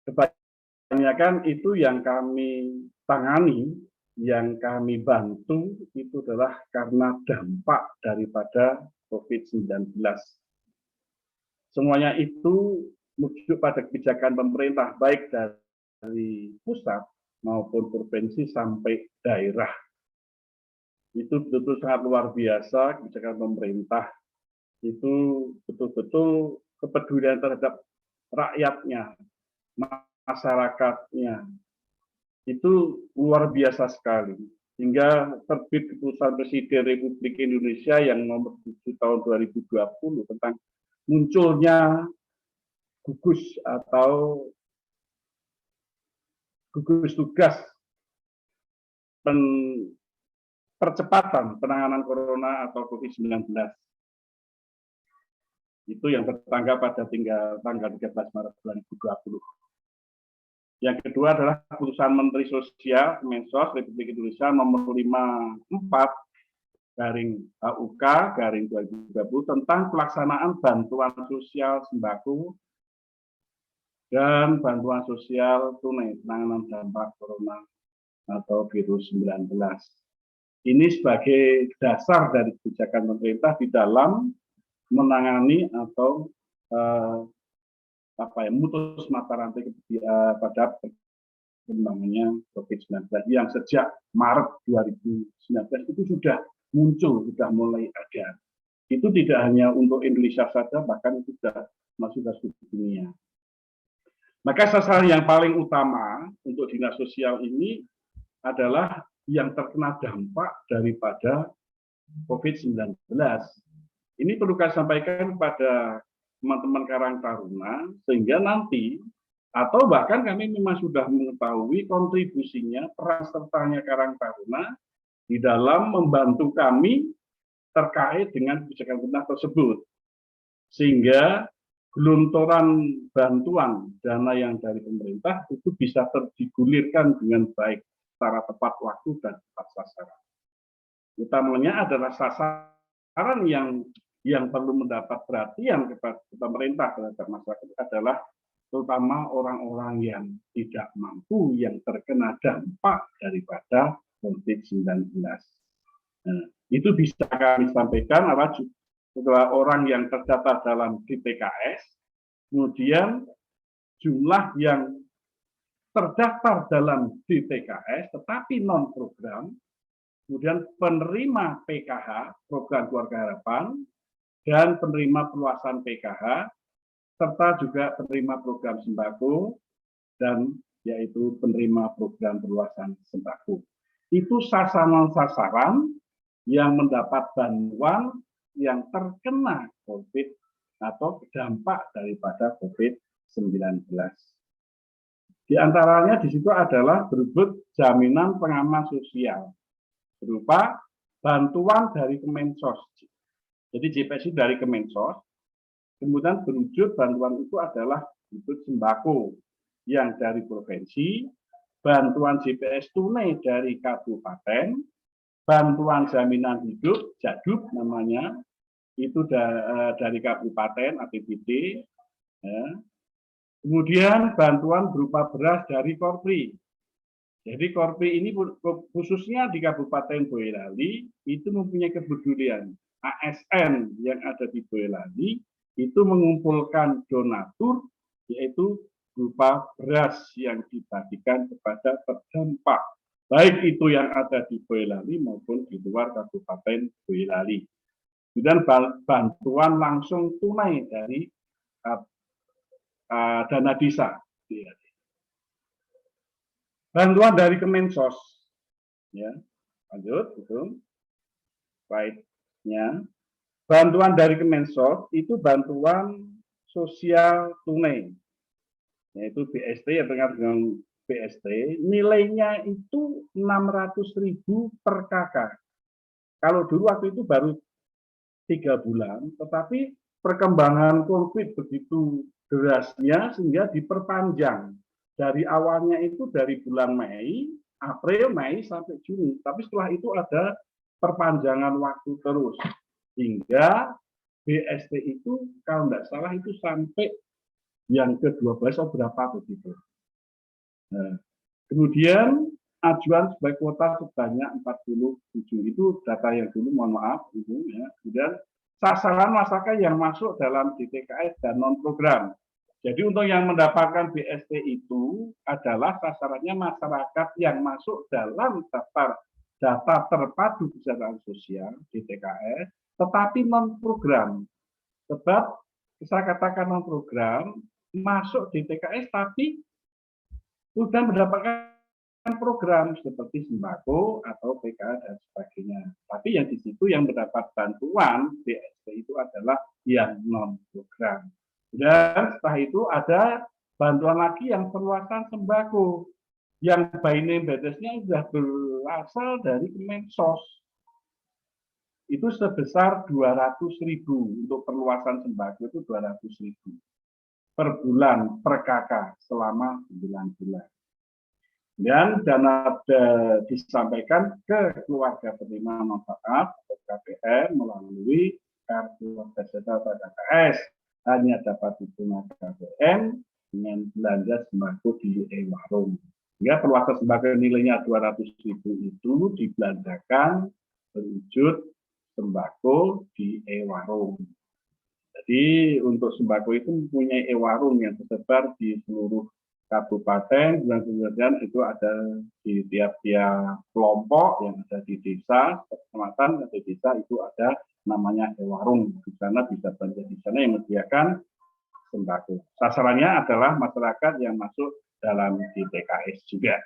kebanyakan itu yang kami tangani, yang kami bantu itu adalah karena dampak daripada COVID-19. Semuanya itu merujuk pada kebijakan pemerintah, baik dari dari pusat maupun provinsi sampai daerah. Itu betul-betul sangat luar biasa kebijakan pemerintah. Itu betul-betul kepedulian terhadap rakyatnya, masyarakatnya. Itu luar biasa sekali. Hingga terbit keputusan Presiden Republik Indonesia yang nomor 7 tahun 2020 tentang munculnya gugus atau gugus tugas percepatan penanganan corona atau COVID-19. Itu yang tertanggal pada tanggal 13 Maret 2020. Yang kedua adalah keputusan Menteri Sosial Mensos Republik Indonesia nomor 54/HUK/2020 tentang pelaksanaan bantuan sosial sembako dan bantuan sosial tunai penanganan dampak corona atau virus 19. Ini sebagai dasar dari kebijakan pemerintah di dalam menangani atau memutus mata rantai pada perkembangannya COVID-19 yang sejak Maret 2019 itu sudah muncul, sudah mulai ada. Itu tidak hanya untuk Indonesia saja, bahkan itu sudah masuk ke seluruh dunia. Maka sasaran yang paling utama untuk dinas sosial ini adalah yang terkena dampak daripada COVID-19. Ini perlu kami sampaikan kepada teman-teman Karang Taruna, sehingga nanti, atau bahkan kami memang sudah mengetahui kontribusinya, peran sertanya Karang Taruna di dalam membantu kami terkait dengan kebijakan pemerintah tersebut. Sehingga gelontoran bantuan dana yang dari pemerintah itu bisa digulirkan dengan baik secara tepat waktu dan tepat sasaran. Utamanya adalah sasaran yang perlu mendapat perhatian kepada pemerintah terhadap masyarakat adalah terutama orang-orang yang tidak mampu yang terkena dampak daripada COVID-19. Nah, itu bisa kami sampaikan adalah orang yang terdaftar dalam DPKS, kemudian jumlah yang terdaftar dalam DPKS tetapi non program, kemudian penerima PKH program keluarga harapan dan penerima perluasan PKH serta juga penerima program sembako dan yaitu penerima program perluasan sembako. Itu sasaran-sasaran yang mendapat bantuan yang terkena COVID atau dampak daripada COVID-19. Di antaranya di situ adalah berebut jaminan pengaman sosial berupa bantuan dari Kemensos. Jadi JPS itu dari Kemensos, kemudian berwujud bantuan itu adalah berebut sembako yang dari provinsi, bantuan JPS tunai dari kabupaten, bantuan jaminan hidup, JADUP namanya, itu dari kabupaten APBD, ya. Kemudian bantuan berupa beras dari Korpri. Jadi Korpri ini khususnya di Kabupaten Boyolali itu mempunyai kepedulian. ASN yang ada di Boyolali itu mengumpulkan donatur, yaitu berupa beras yang dibagikan kepada terdampak, baik itu yang ada di Boyolali maupun di luar Kabupaten Boyolali. Dan bantuan langsung tunai dari dana desa. Bantuan dari Kemensos, ya, lanjut, itu baiknya. Bantuan dari Kemensos itu bantuan sosial tunai, yaitu BST yang dengar dengan BST, nilainya itu 600.000 per kakak. Kalau dulu waktu itu baru 3 bulan, tetapi perkembangan COVID begitu derasnya sehingga diperpanjang. Dari awalnya itu dari bulan Mei, April, Mei sampai Juni. Tapi setelah itu ada perpanjangan waktu terus. Hingga BST itu kalau tidak salah itu sampai yang ke-12 atau berapa begitu. Nah, kemudian ajuan sebagai kuota sebanyak 47. Itu data yang dulu, mohon maaf. Ya. Kemudian sasaran masyarakat yang masuk dalam DTKS dan non-program. Jadi untuk yang mendapatkan BST itu adalah sasarannya masyarakat yang masuk dalam data terpadu kesejahteraan sosial DTKS, tetapi non program. Sebab saya katakan non program masuk DTKS tapi sudah mendapatkan program seperti sembako atau PKH dan sebagainya. Tapi yang di situ yang mendapat bantuan BST itu adalah yang non program. Dan setelah itu ada bantuan lagi yang perluasan sembako yang by name basis-nya sudah berasal dari Kemensos. Itu sebesar 200.000 untuk perluasan sembako itu 200.000 per bulan per kakak selama 9 bulan. Dan dana disampaikan ke keluarga penerima manfaat atau KPM melalui kartu keluarga KKS. Hanya dapat diterima KPM dengan belanja sembako di e-warung. Sehingga perluasan sembako nilainya 200.000 itu dibelanjakan berwujud sembako di e-warung. Jadi untuk sembako itu mempunyai e-warung yang tersebar di seluruh kabupaten, dan kemudian itu ada di tiap-tiap kelompok yang ada di desa, kecamatan, atau desa itu ada namanya e-warung. Di sana bisa belanja di sana yang menyediakan sembako. Sasarannya adalah masyarakat yang masuk dalam DTKS juga.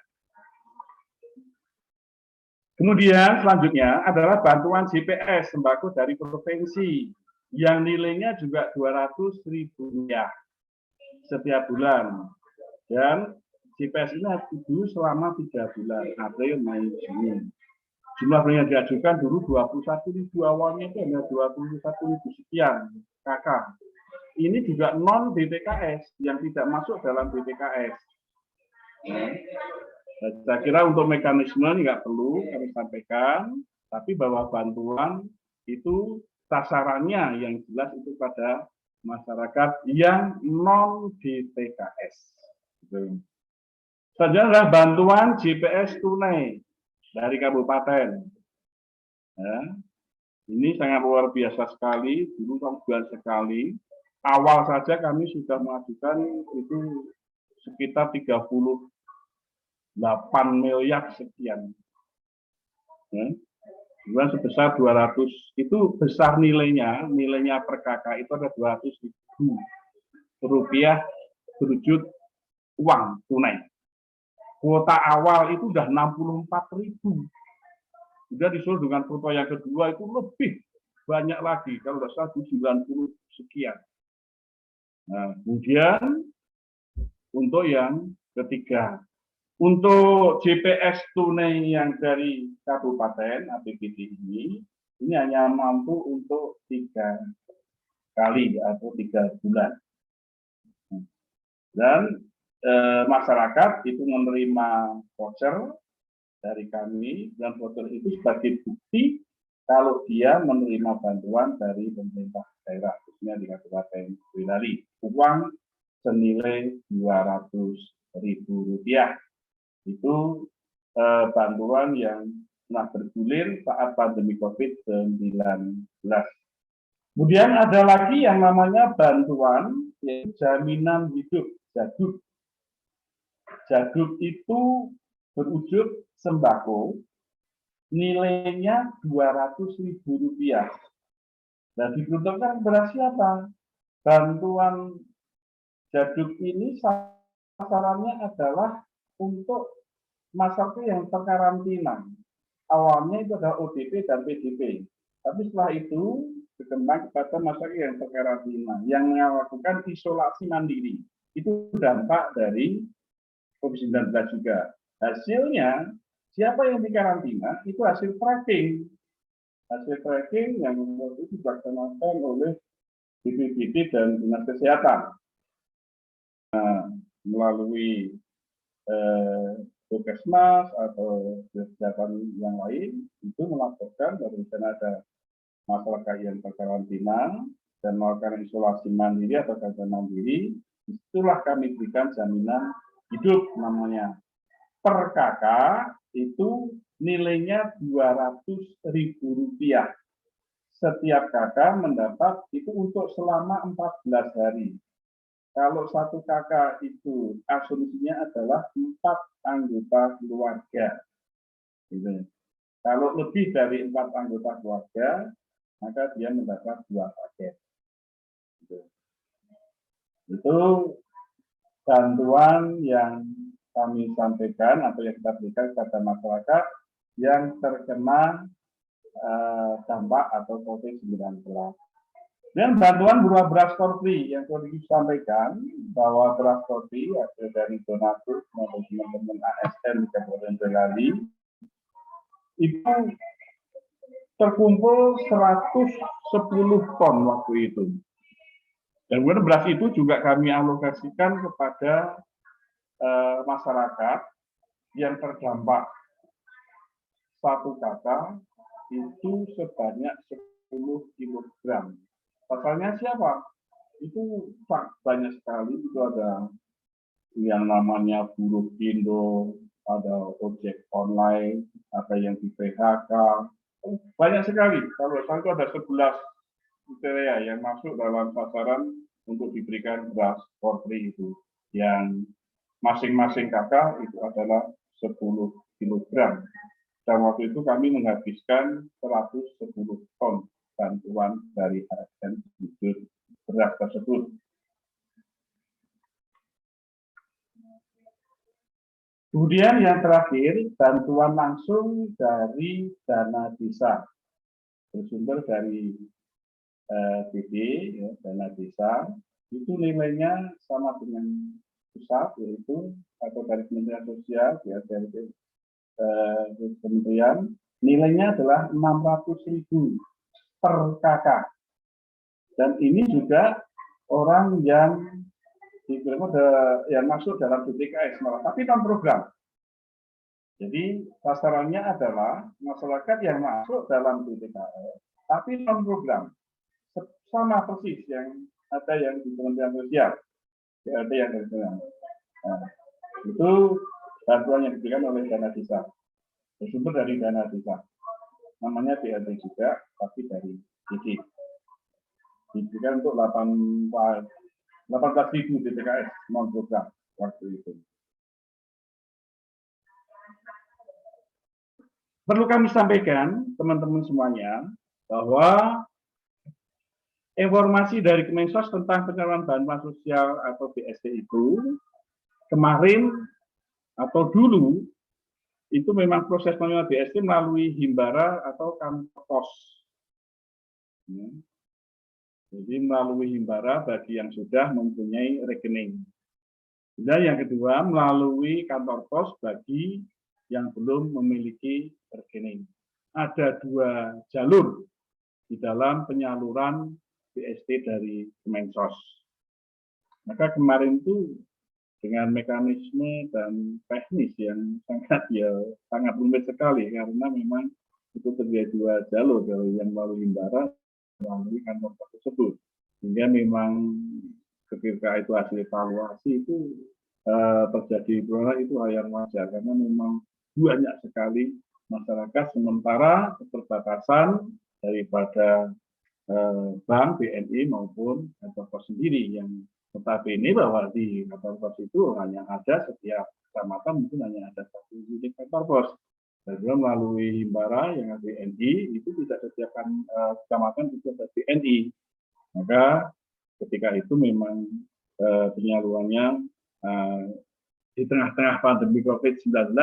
Kemudian selanjutnya adalah bantuan JPS sembako dari provinsi yang nilainya juga 200.000 rupiah setiap bulan. Dan JPS ini dulu selama 3 bulan, April, Mei, Juni. Jumlah yang diajukan dulu 21.000, awalnya itu hanya 21.000 sekian kakak. Ini juga non DTKS yang tidak masuk dalam DTKS. Nah, saya kira untuk mekanisme ini nggak perlu kami sampaikan, tapi bahwa bantuan itu sasarannya yang jelas itu pada masyarakat yang non DTKS. Selanjutnya adalah bantuan JPS tunai dari kabupaten. Ya, ini sangat luar biasa sekali, dulu 1 bulan sekali. Awal saja kami sudah mengajukan itu sekitar 38 miliar sekian. Ya, bulan sebesar 200, itu besar nilainya per kakak itu ada 200.000 rupiah berwujud uang tunai. Kuota awal itu sudah 64.000. Sudah disuruh dengan kuota yang kedua itu lebih banyak lagi, kalau tidak salah 90 sekian. Nah, kemudian untuk yang ketiga, untuk JPS tunai yang dari kabupaten APBD ini hanya mampu untuk 3 kali atau 3 bulan. Dan masyarakat itu menerima voucher dari kami, dan voucher itu sebagai bukti kalau dia menerima bantuan dari pemerintah daerah, khususnya di Kabupaten Boyolali, uang senilai 200.000 rupiah. Itu bantuan yang pernah bergulir saat pandemi COVID-19. Kemudian ada lagi yang namanya bantuan yaitu jaminan hidup, JADUP. JADUP itu berwujud sembako, nilainya 200.000 rupiah. Dan diperuntukkan kepada siapa? Bantuan JADUP ini sasarannya adalah untuk masyarakat yang terkarantina. Awalnya itu adalah ODP dan PDP. Tapi setelah itu berkembang kepada masyarakat yang terkarantina, yang melakukan isolasi mandiri. Itu dampak dari COVID-19 juga. Hasilnya, siapa yang dikarantina, itu hasil tracking. Hasil tracking yang itu dilaksanakan oleh BPBD dan Dinas Kesehatan. Nah, melalui Puskesmas atau kesehatan yang lain, itu melaporkan bahwa di sana ada masyarakat yang terkarantina dan melakukan isolasi mandiri atau karantina mandiri. Itulah kami berikan jaminan hidup namanya. Per kakak itu nilainya 200.000 rupiah. Setiap kakak mendapat itu untuk selama 14 hari. kalau satu kakak itu asumsinya adalah 4 anggota keluarga. Gitu. Kalau lebih dari 4 anggota keluarga, maka dia mendapat 2 paket. Gitu. Itu bantuan yang kami sampaikan atau yang kita berikan kepada masyarakat yang terkena dampak atau COVID-19. Dan bantuan berupa beras korpri yang perlu disampaikan bahwa beras korpri hasil dari donatur maupun teman-teman ASN di Kabupaten Boyolali itu terkumpul 110 ton waktu itu. Dan kemudian beras itu juga kami alokasikan kepada masyarakat yang terdampak satu kakak itu sebanyak 10 kg. Pasalnya siapa? Itu banyak sekali, itu ada yang namanya buruh Indo, ada ojek online, ada yang di PHK, banyak sekali. Kalau itu ada 11 kriteria yang masuk dalam sasaran untuk diberikan beras korpri itu, yang masing-masing kakak itu adalah 10 kg. Dan waktu itu kami menghabiskan 110 ton bantuan dari ASN untuk beras tersebut. Kemudian yang terakhir, bantuan langsung dari dana desa, bersumber dari BD, ya, dana desa, itu nilainya sama dengan pusat, yaitu atau dari Kementerian Sosial, ya, dari kementerian, nilainya adalah 600.000 per kakak. Dan ini juga orang yang masuk dalam DTKS malah, tapi non program. Jadi sasarannya adalah masyarakat yang masuk dalam DTKS, tapi non program. Sama persis yang ada yang di Kementerian Sosial, ada yang dari sana. Nah, itu bantuan yang diberikan oleh dana desa, bersumber dari dana desa. Namanya BLT juga, tapi dari DD. Diberikan untuk 18.000 DTKS non program waktu itu. Perlu kami sampaikan teman-teman semuanya bahwa informasi dari Kemensos tentang penyaluran bantuan sosial atau BST itu kemarin atau dulu itu memang proses penyaluran BST melalui Himbara atau kantor pos. Jadi melalui Himbara bagi yang sudah mempunyai rekening. Dan yang kedua melalui kantor pos bagi yang belum memiliki rekening. Ada 2 jalur di dalam penyaluran BST dari Kemensos. Maka kemarin itu dengan mekanisme dan teknis yang sangat rumit sekali karena memang itu terjadi 2 jalur, dari yang melalui Himbara melalui kantor tersebut, sehingga memang ketika itu hasil evaluasi itu terjadi penurunan, itu hal yang wajar karena memang banyak sekali masyarakat, sementara keterbatasan daripada bank BNI maupun kantor pos sendiri, yang notabene bahwa di kantor pos itu hanya ada setiap kecamatan mungkin hanya ada 1 unit kantor pos. Dan melalui Himbara yang BNI itu tidak setiap kecamatan itu ada BNI. Maka ketika itu memang penyalurannya di tengah-tengah pandemi COVID-19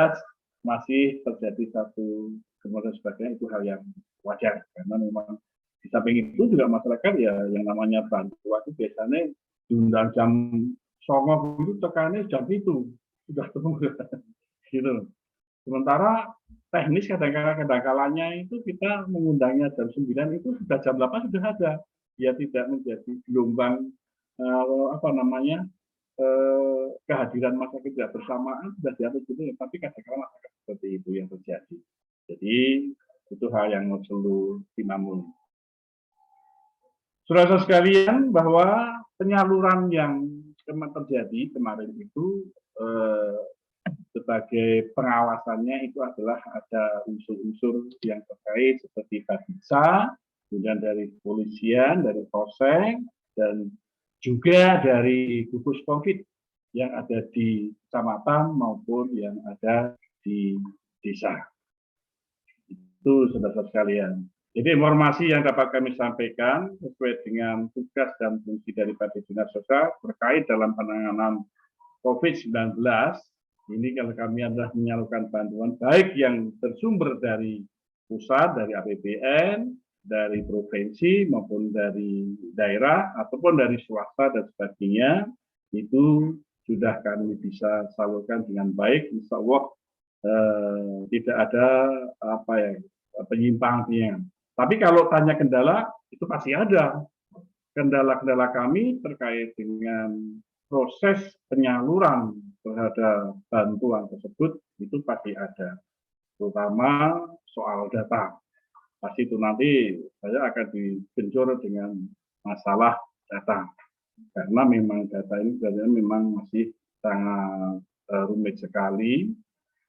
masih terjadi satu kemudian sebagainya, itu hal yang wajar karena memang di samping itu juga masyarakat ya yang namanya bantuan itu biasanya diundang jam 09.00 itu tekannya jam itu sudah tunggu gitu. Sementara teknis kadang-kalanya itu kita mengundangnya jam 9 itu sudah jam 8 sudah ada. Ya tidak menjadi gelombang kehadiran masyarakat tidak bersamaan sudah diatur gitu, tapi kadang-kadang masyarakat seperti itu yang terjadi. Jadi itu hal yang perlu dinamun. Saudara-saudara sekalian, bahwa penyaluran yang terjadi kemarin itu sebagai pengawasannya itu adalah ada unsur-unsur yang terkait seperti Babinsa, kemudian dari kepolisian, dari Polsek, dan juga dari gugus COVID yang ada di kecamatan maupun yang ada di desa. Itu saudara sekalian. Jadi informasi yang dapat kami sampaikan sesuai dengan tugas dan fungsi daripada Dinas Sosial terkait dalam penanganan COVID-19, ini kalau kami adalah menyalurkan bantuan baik yang bersumber dari pusat, dari APBN, dari provinsi maupun dari daerah ataupun dari swasta dan sebagainya, itu sudah kami bisa salurkan dengan baik. Insya Allah tidak ada penyimpangan. Tapi kalau tanya kendala, itu pasti ada. Kendala-kendala kami terkait dengan proses penyaluran terhadap bantuan tersebut, itu pasti ada. Terutama soal data. Pasti itu nanti saya akan digenjot dengan masalah data. Karena memang data ini sebenarnya memang masih sangat rumit sekali,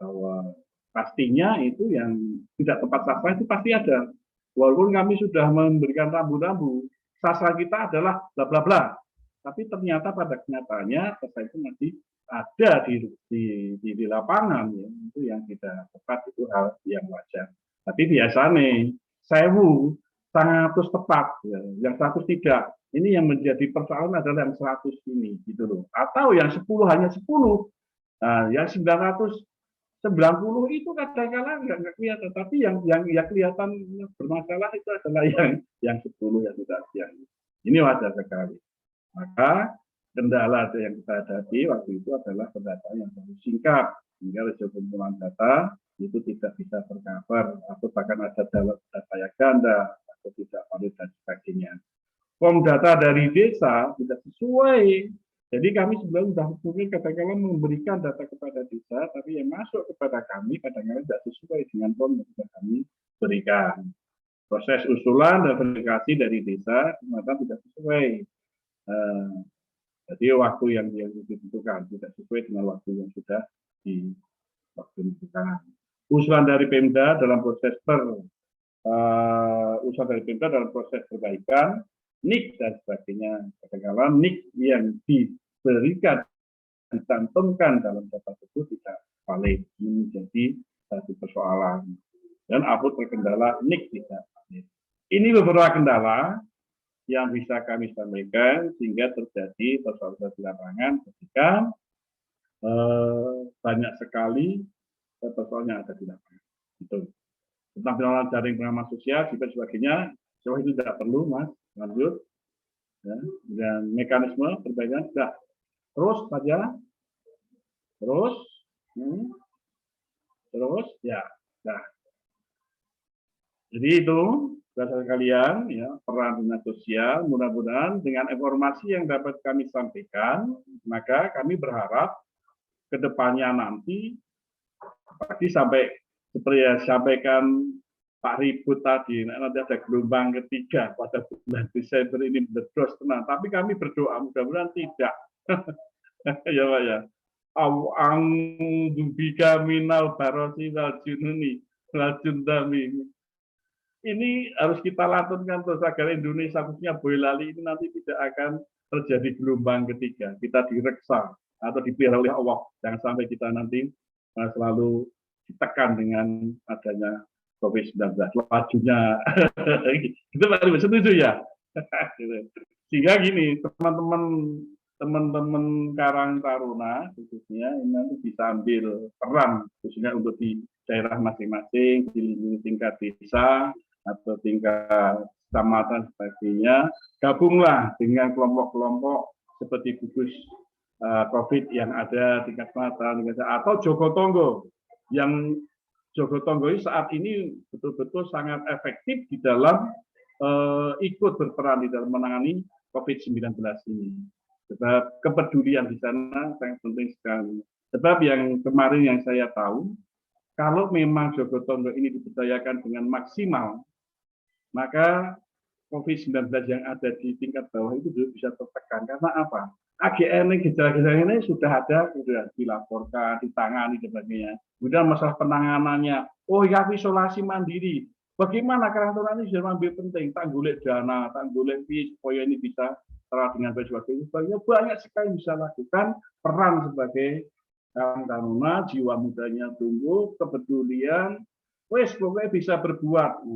bahwa pastinya itu yang tidak tepat sasaran itu pasti ada. Walaupun kami sudah memberikan rambu-rambu, sasaran kita adalah bla bla bla, tapi ternyata pada kenyataannya sasaran itu masih ada di lapangan, ya. Itu yang tidak tepat, itu hal yang wajar. Tapi biasa nih, 1000 100 tepat, ya. Yang 100 tidak. Ini yang menjadi persoalan adalah yang 100 ini, gitu loh. Atau yang 10 hanya 10, nah, yang 990 itu kadang-kadang nggak kelihatan, tapi yang kelihatan bermasalah itu adalah yang 10 yang tidak yang ini wajar sekali. Maka kendala yang kita hadapi waktu itu adalah pendataan yang terlalu singkat, sehingga resiko kumpulan data itu tidak bisa tercover atau bahkan ada data yang ganda atau tidak valid dan sebagainya. Form data dari desa tidak sesuai. Jadi kami sebelum sudah mungkin katakanlah memberikan data kepada desa, tapi yang masuk kepada kami kadang-kadang tidak sesuai dengan form yang sudah kami berikan. Proses usulan dan verifikasi dari desa ternyata tidak sesuai. Jadi waktu yang ditentukan tidak sesuai dengan waktu yang sudah ditentukan. Usulan dari Pemda dalam proses perbaikan, NIK dan sebagainya. Katakanlah NIK yang diberikan dicantumkan dalam data tersebut tidak valid, ini menjadi satu persoalan. Dan upload terkendala NIK tidak valid. Ini beberapa kendala yang bisa kami sampaikan sehingga terjadi persoalan di lapangan ketika banyak sekali persoalan yang ada di lapangan. Itu tentang pengelolaan jaring pengaman sosial dan sebagainya, jauh itu tidak perlu, Mas. Lanjut, ya. Dan mekanisme perbaikan sudah terus saja, terus, ya, nah. Jadi itu, saudara sekalian, ya, peran dinas sosial. Mudah-mudahan dengan informasi yang dapat kami sampaikan, maka kami berharap ke depannya nanti, pasti sampai seperti yang sampaikan Pak Ribut tadi, nanti ada gelombang ketiga pada bulan Desember ini berdos tenang. Tapi kami berdoa mudah-mudahan tidak. Ya Pak ya. A'udzubika minal barosi wal jununi wal jundami. Ini harus kita latunkan terus agar Indonesia khususnya Boyolali ini nanti tidak akan terjadi gelombang ketiga. Kita direksa atau dipelihara oleh Allah. Jangan sampai kita nanti selalu ditekan dengan adanya COVID-19, lajunya. Itu Pak Ribut setuju ya? Sehingga gini, teman-teman Karang Taruna khususnya ini nanti bisa ambil peran khususnya untuk di daerah masing-masing, di tingkat desa atau tingkat kecamatan sebagainya, gabunglah dengan kelompok-kelompok seperti gugus COVID yang ada tingkat kecamatan atau Jogotongo yang Jogotongo saat ini betul-betul sangat efektif di dalam ikut berperan di dalam menangani COVID-19 ini. Sebab kepedulian di sana sangat penting sekali. Sebab yang kemarin yang saya tahu, kalau memang Jogotongo ini diberdayakan dengan maksimal, maka COVID-19 yang ada di tingkat bawah itu bisa tertekan. Karena apa? AGN gejala-gejala ini sudah ada, sudah dilaporkan, ditangani dan sebagainya. Kemudian masalah penanganannya, oh ya isolasi mandiri. Bagaimana Karang Taruna ini sudah ambil penting, tak golek dana, tak golek fee supaya ini bisa setara dengan sebagainya, banyak sekali bisa lakukan peran sebagai Karang Taruna, jiwa mudanya tumbuh, kepedulian, wes pokoknya bisa berbuat.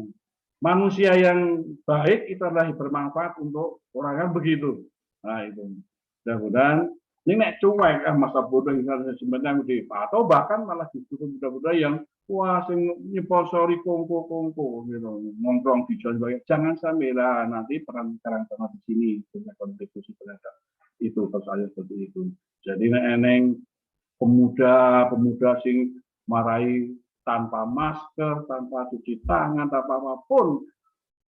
Manusia yang baik itu adalah bermanfaat untuk orang kan begitu. Nah itu. Mudah-mudahan ini nek cuek masa bodoh sebenarnya atau bahkan malah justru muda-muda yang wah sing nyponsori kongko gitu, nongkrong di jalan sebagai jangan sampai lah nanti peran Karang Taruna di sini punya kontribusi terhadap itu persoalan seperti itu. Jadi eneng pemuda sing marai tanpa masker, tanpa cuci tangan, tanpa apapun,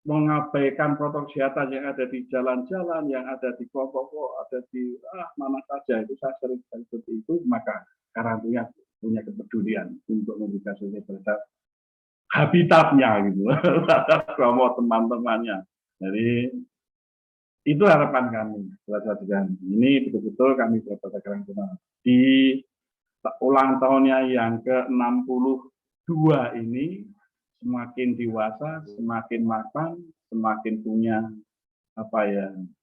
mengabaikan protokol kesehatan yang ada di jalan-jalan, yang ada di kelompok, ada di mana saja, itu saya sering seperti itu, maka Karang punya kepedulian untuk memberikan solusi terhadap habitatnya gitu, terhadap kelompok teman-temannya. Jadi itu harapan kami. Ini betul-betul kami berkata Karang Taruna di ulang tahunnya yang ke-62 ini semakin dewasa, semakin matang, semakin punya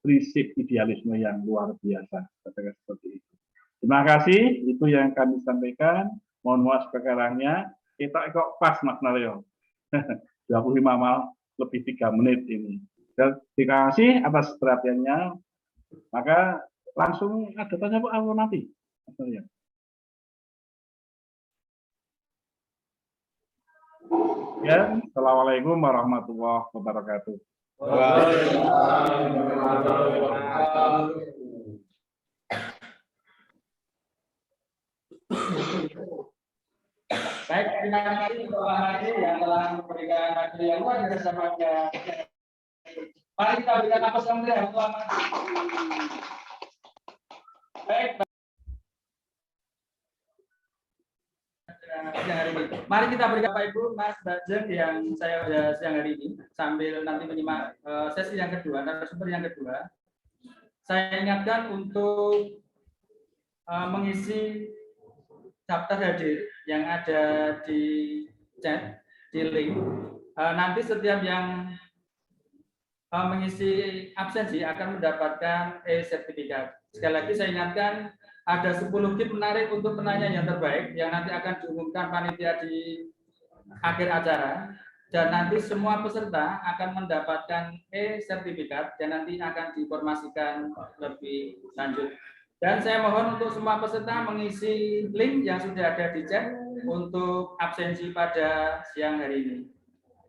prinsip idealisme yang luar biasa. Seperti itu. Terima kasih, itu yang kami sampaikan. Mohon maaf sekarangnya, kita kok pas Mas Naryo. 25 mal lebih 3 menit ini. Terima kasih atas perhatiannya. Maka langsung ada tanya Pak Alwo nanti. Mas Naryo. Ya, assalamualaikum warahmatullahi wabarakatuh. Baik, terima kasih Bapak Haji yang telah memberikan materi yang luar biasa pada. Mari kita berikan apa saja untuk Bapak. Baik. Mari kita berikan Bapak Ibu Mas Bajeng yang saya siang hari ini sambil nanti menyimak sesi yang kedua, narasumber yang kedua. Saya ingatkan untuk mengisi daftar hadir yang ada di chat, di link. Nanti setiap yang mengisi absensi akan mendapatkan e-sertifikat. Sekali lagi saya ingatkan, ada 10 gift menarik untuk penanya yang terbaik yang nanti akan diumumkan panitia di akhir acara, dan nanti semua peserta akan mendapatkan e-sertifikat dan nanti akan diinformasikan lebih lanjut. Dan saya mohon untuk semua peserta mengisi link yang sudah ada di chat untuk absensi pada siang hari ini.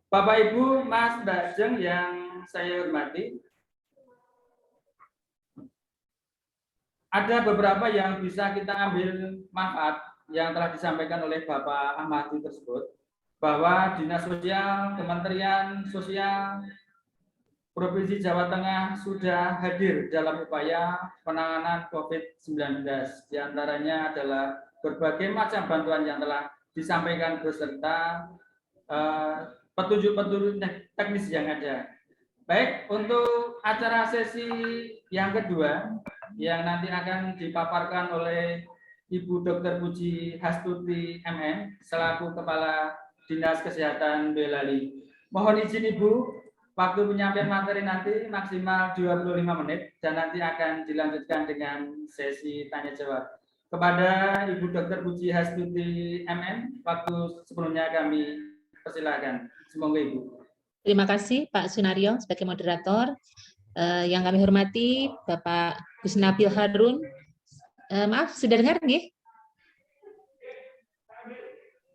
Bapak Ibu Mas Bajeng yang saya hormati, ada beberapa yang bisa kita ambil manfaat yang telah disampaikan oleh Bapak Ahmadi tersebut, bahwa Dinas Sosial, Kementerian Sosial Provinsi Jawa Tengah sudah hadir dalam upaya penanganan COVID-19. Di antaranya adalah berbagai macam bantuan yang telah disampaikan beserta petunjuk-petunjuk teknis yang ada. Baik, untuk acara sesi yang kedua yang nanti akan dipaparkan oleh Ibu Dr. Puji Hastuti MM selaku Kepala Dinas Kesehatan Boyolali. Mohon izin Ibu, waktu penyampaian materi nanti maksimal 25 menit dan nanti akan dilanjutkan dengan sesi tanya jawab. Kepada Ibu Dr. Puji Hastuti MM, waktu sebelumnya kami persilakan. Semoga Ibu. Terima kasih Pak Sunaryo sebagai moderator. Yang kami hormati Bapak Gus Nabil Harun. Maaf, sudah dengar nggih?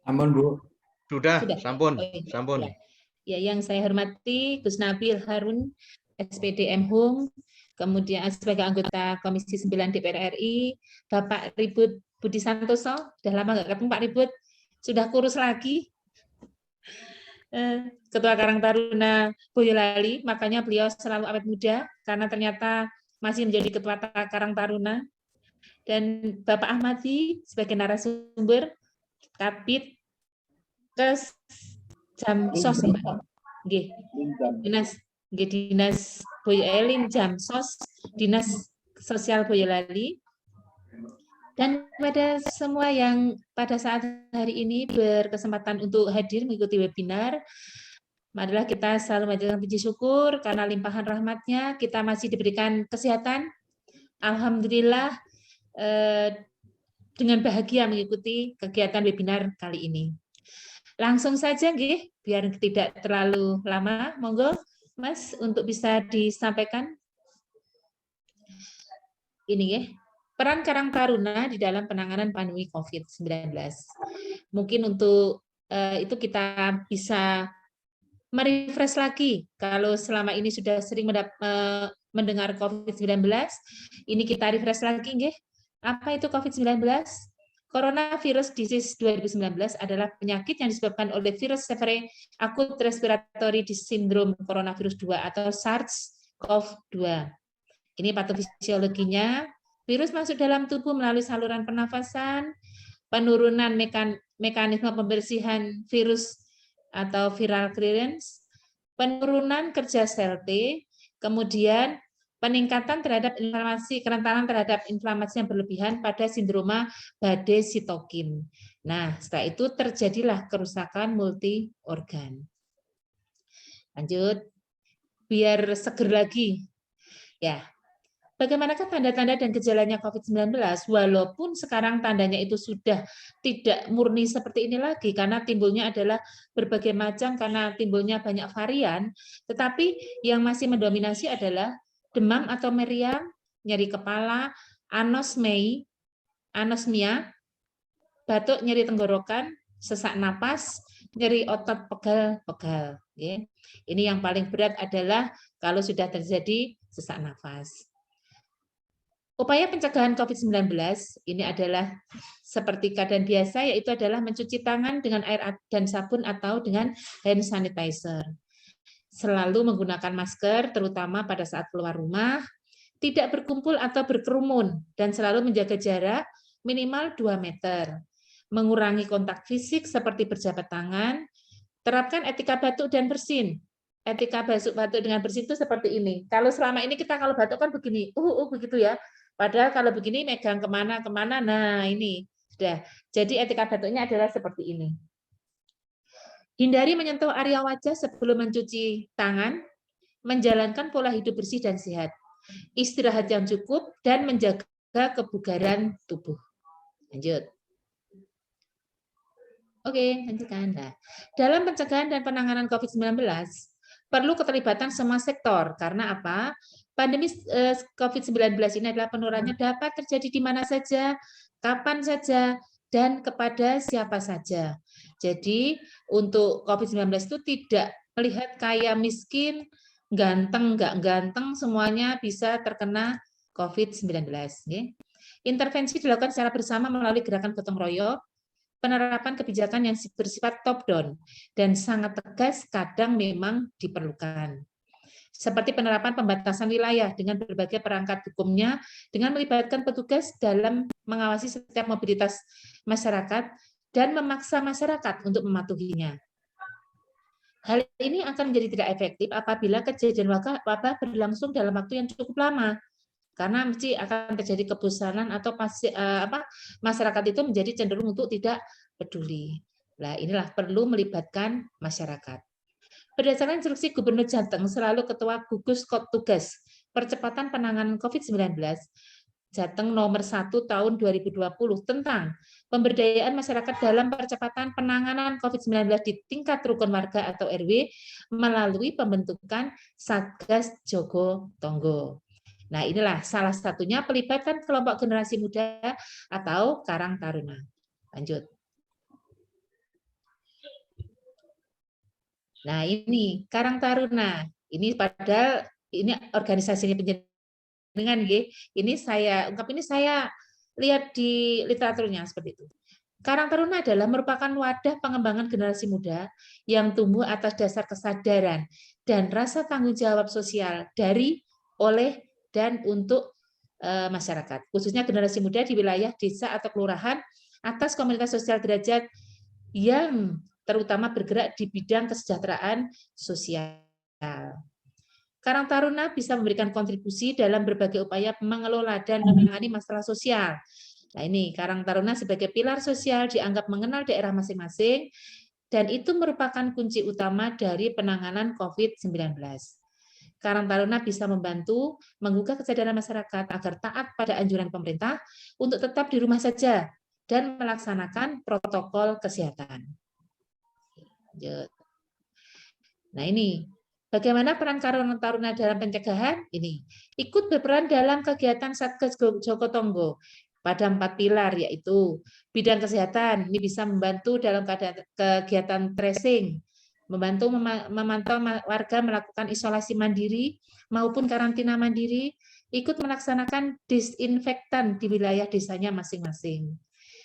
Ampun, Bu. Sudah. Sampun. Oh, iya. Sampun. Ya, yang saya hormati Gus Nabil Harun, SPD MHUM, kemudian sebagai anggota Komisi 9 DPR RI, Bapak Ribut Budi Santoso, sudah lama nggak ketemu Pak Ribut, sudah kurus lagi. Ketua Karang Taruna Boyolali, makanya beliau selalu awet muda, karena ternyata masih menjadi Ketua Karang Taruna. Dan Bapak Ahmadi sebagai narasumber, Kabid Kes Jamsos, Dinas Boyolali, Jamsos, Dinas Sosial Boyolali, dan pada semua yang pada saat hari ini berkesempatan untuk hadir mengikuti webinar. Marilah kita selalu mengaturkan puji syukur karena limpahan rahmat-Nya kita masih diberikan kesehatan. Alhamdulillah dengan bahagia mengikuti kegiatan webinar kali ini. Langsung saja nggih, biar tidak terlalu lama. Monggo Mas untuk bisa disampaikan. Ini ya, peran Karang Taruna di dalam penanganan pandemi COVID-19. Mungkin untuk itu kita bisa merefresh lagi. Kalau selama ini sudah sering mendengar COVID-19, ini kita refresh lagi nggih. Apa itu COVID-19? Coronavirus Disease 2019 adalah penyakit yang disebabkan oleh virus Severe Acute Respiratory Syndrome Coronavirus 2 atau SARS-CoV-2. Ini patofisiologinya, virus masuk dalam tubuh melalui saluran pernafasan, penurunan mekanisme pembersihan virus atau viral clearance, penurunan kerja sel T, kemudian peningkatan terhadap kerentanan terhadap inflamasi yang berlebihan pada sindroma badai sitokin. Nah, setelah itu terjadilah kerusakan multi organ. Lanjut, biar seger lagi. Ya, bagaimanakah tanda-tanda dan gejalanya COVID-19? Walaupun sekarang tandanya itu sudah tidak murni seperti ini lagi, karena timbulnya adalah berbagai macam, karena timbulnya banyak varian, tetapi yang masih mendominasi adalah demam atau meriang, nyeri kepala, anosmia, batuk, nyeri tenggorokan, sesak napas, nyeri otot pegal-pegal. Ini yang paling berat adalah kalau sudah terjadi sesak nafas. Upaya pencegahan COVID-19 ini adalah seperti keadaan biasa, yaitu adalah mencuci tangan dengan air dan sabun atau dengan hand sanitizer. Selalu menggunakan masker, terutama pada saat keluar rumah, tidak berkumpul atau berkerumun, dan selalu menjaga jarak minimal 2 meter. Mengurangi kontak fisik seperti berjabat tangan, terapkan etika batuk dan bersin. Etika batuk dengan bersin itu seperti ini. Kalau selama ini kita kalau batuk kan begini, begitu ya. Padahal kalau begini megang kemana-kemana, nah ini sudah. Jadi etika batuknya adalah seperti ini. Hindari menyentuh area wajah sebelum mencuci tangan, menjalankan pola hidup bersih dan sehat, istirahat yang cukup, dan menjaga kebugaran tubuh. Lanjut. Oke, lanjutkan. Nah, dalam pencegahan dan penanganan COVID-19, perlu keterlibatan semua sektor. Karena apa? Pandemi COVID-19 ini adalah penularannya dapat terjadi di mana saja, kapan saja, dan kepada siapa saja. Jadi untuk COVID-19 itu tidak melihat kaya miskin, ganteng, nggak ganteng, semuanya bisa terkena COVID-19. Intervensi dilakukan secara bersama melalui gerakan gotong royong, penerapan kebijakan yang bersifat top-down, dan sangat tegas kadang memang diperlukan. Seperti penerapan pembatasan wilayah dengan berbagai perangkat hukumnya, dengan melibatkan petugas dalam mengawasi setiap mobilitas masyarakat dan memaksa masyarakat untuk mematuhinya. Hal ini akan menjadi tidak efektif apabila kejadian wabah berlangsung dalam waktu yang cukup lama, karena mesti akan terjadi kebosanan atau masyarakat itu menjadi cenderung untuk tidak peduli. Nah, inilah perlu melibatkan masyarakat. Berdasarkan instruksi Gubernur Jateng selalu Ketua Gugus Tugas Percepatan Penanganan COVID-19 Jateng nomor 1 tahun 2020 tentang pemberdayaan masyarakat dalam percepatan penanganan COVID-19 di tingkat rukun warga atau RW melalui pembentukan Satgas Jogo Tonggo. Nah, inilah salah satunya pelibatan kelompok generasi muda atau Karang Taruna. Lanjut. Nah, ini Karang Taruna. Ini padahal ini organisasi penjenengan nggih. Ini saya ungkap, ini saya lihat di literaturnya seperti itu. Karang Taruna adalah merupakan wadah pengembangan generasi muda yang tumbuh atas dasar kesadaran dan rasa tanggung jawab sosial dari, oleh, dan untuk masyarakat, khususnya generasi muda di wilayah desa atau kelurahan atas komunitas sosial derajat yang terutama bergerak di bidang kesejahteraan sosial. Karang Taruna bisa memberikan kontribusi dalam berbagai upaya mengelola dan menangani masalah sosial. Nah, ini Karang Taruna sebagai pilar sosial dianggap mengenal daerah masing-masing dan itu merupakan kunci utama dari penanganan COVID-19. Karang Taruna bisa membantu menggugah kesadaran masyarakat agar taat pada anjuran pemerintah untuk tetap di rumah saja dan melaksanakan protokol kesehatan. Nah ini, bagaimana peran Karang Taruna dalam pencegahan? Ini, ikut berperan dalam kegiatan Satgas Jogotongo pada 4 pilar, yaitu bidang kesehatan, ini bisa membantu dalam kegiatan tracing, membantu memantau warga melakukan isolasi mandiri maupun karantina mandiri, ikut melaksanakan disinfektan di wilayah desanya masing-masing.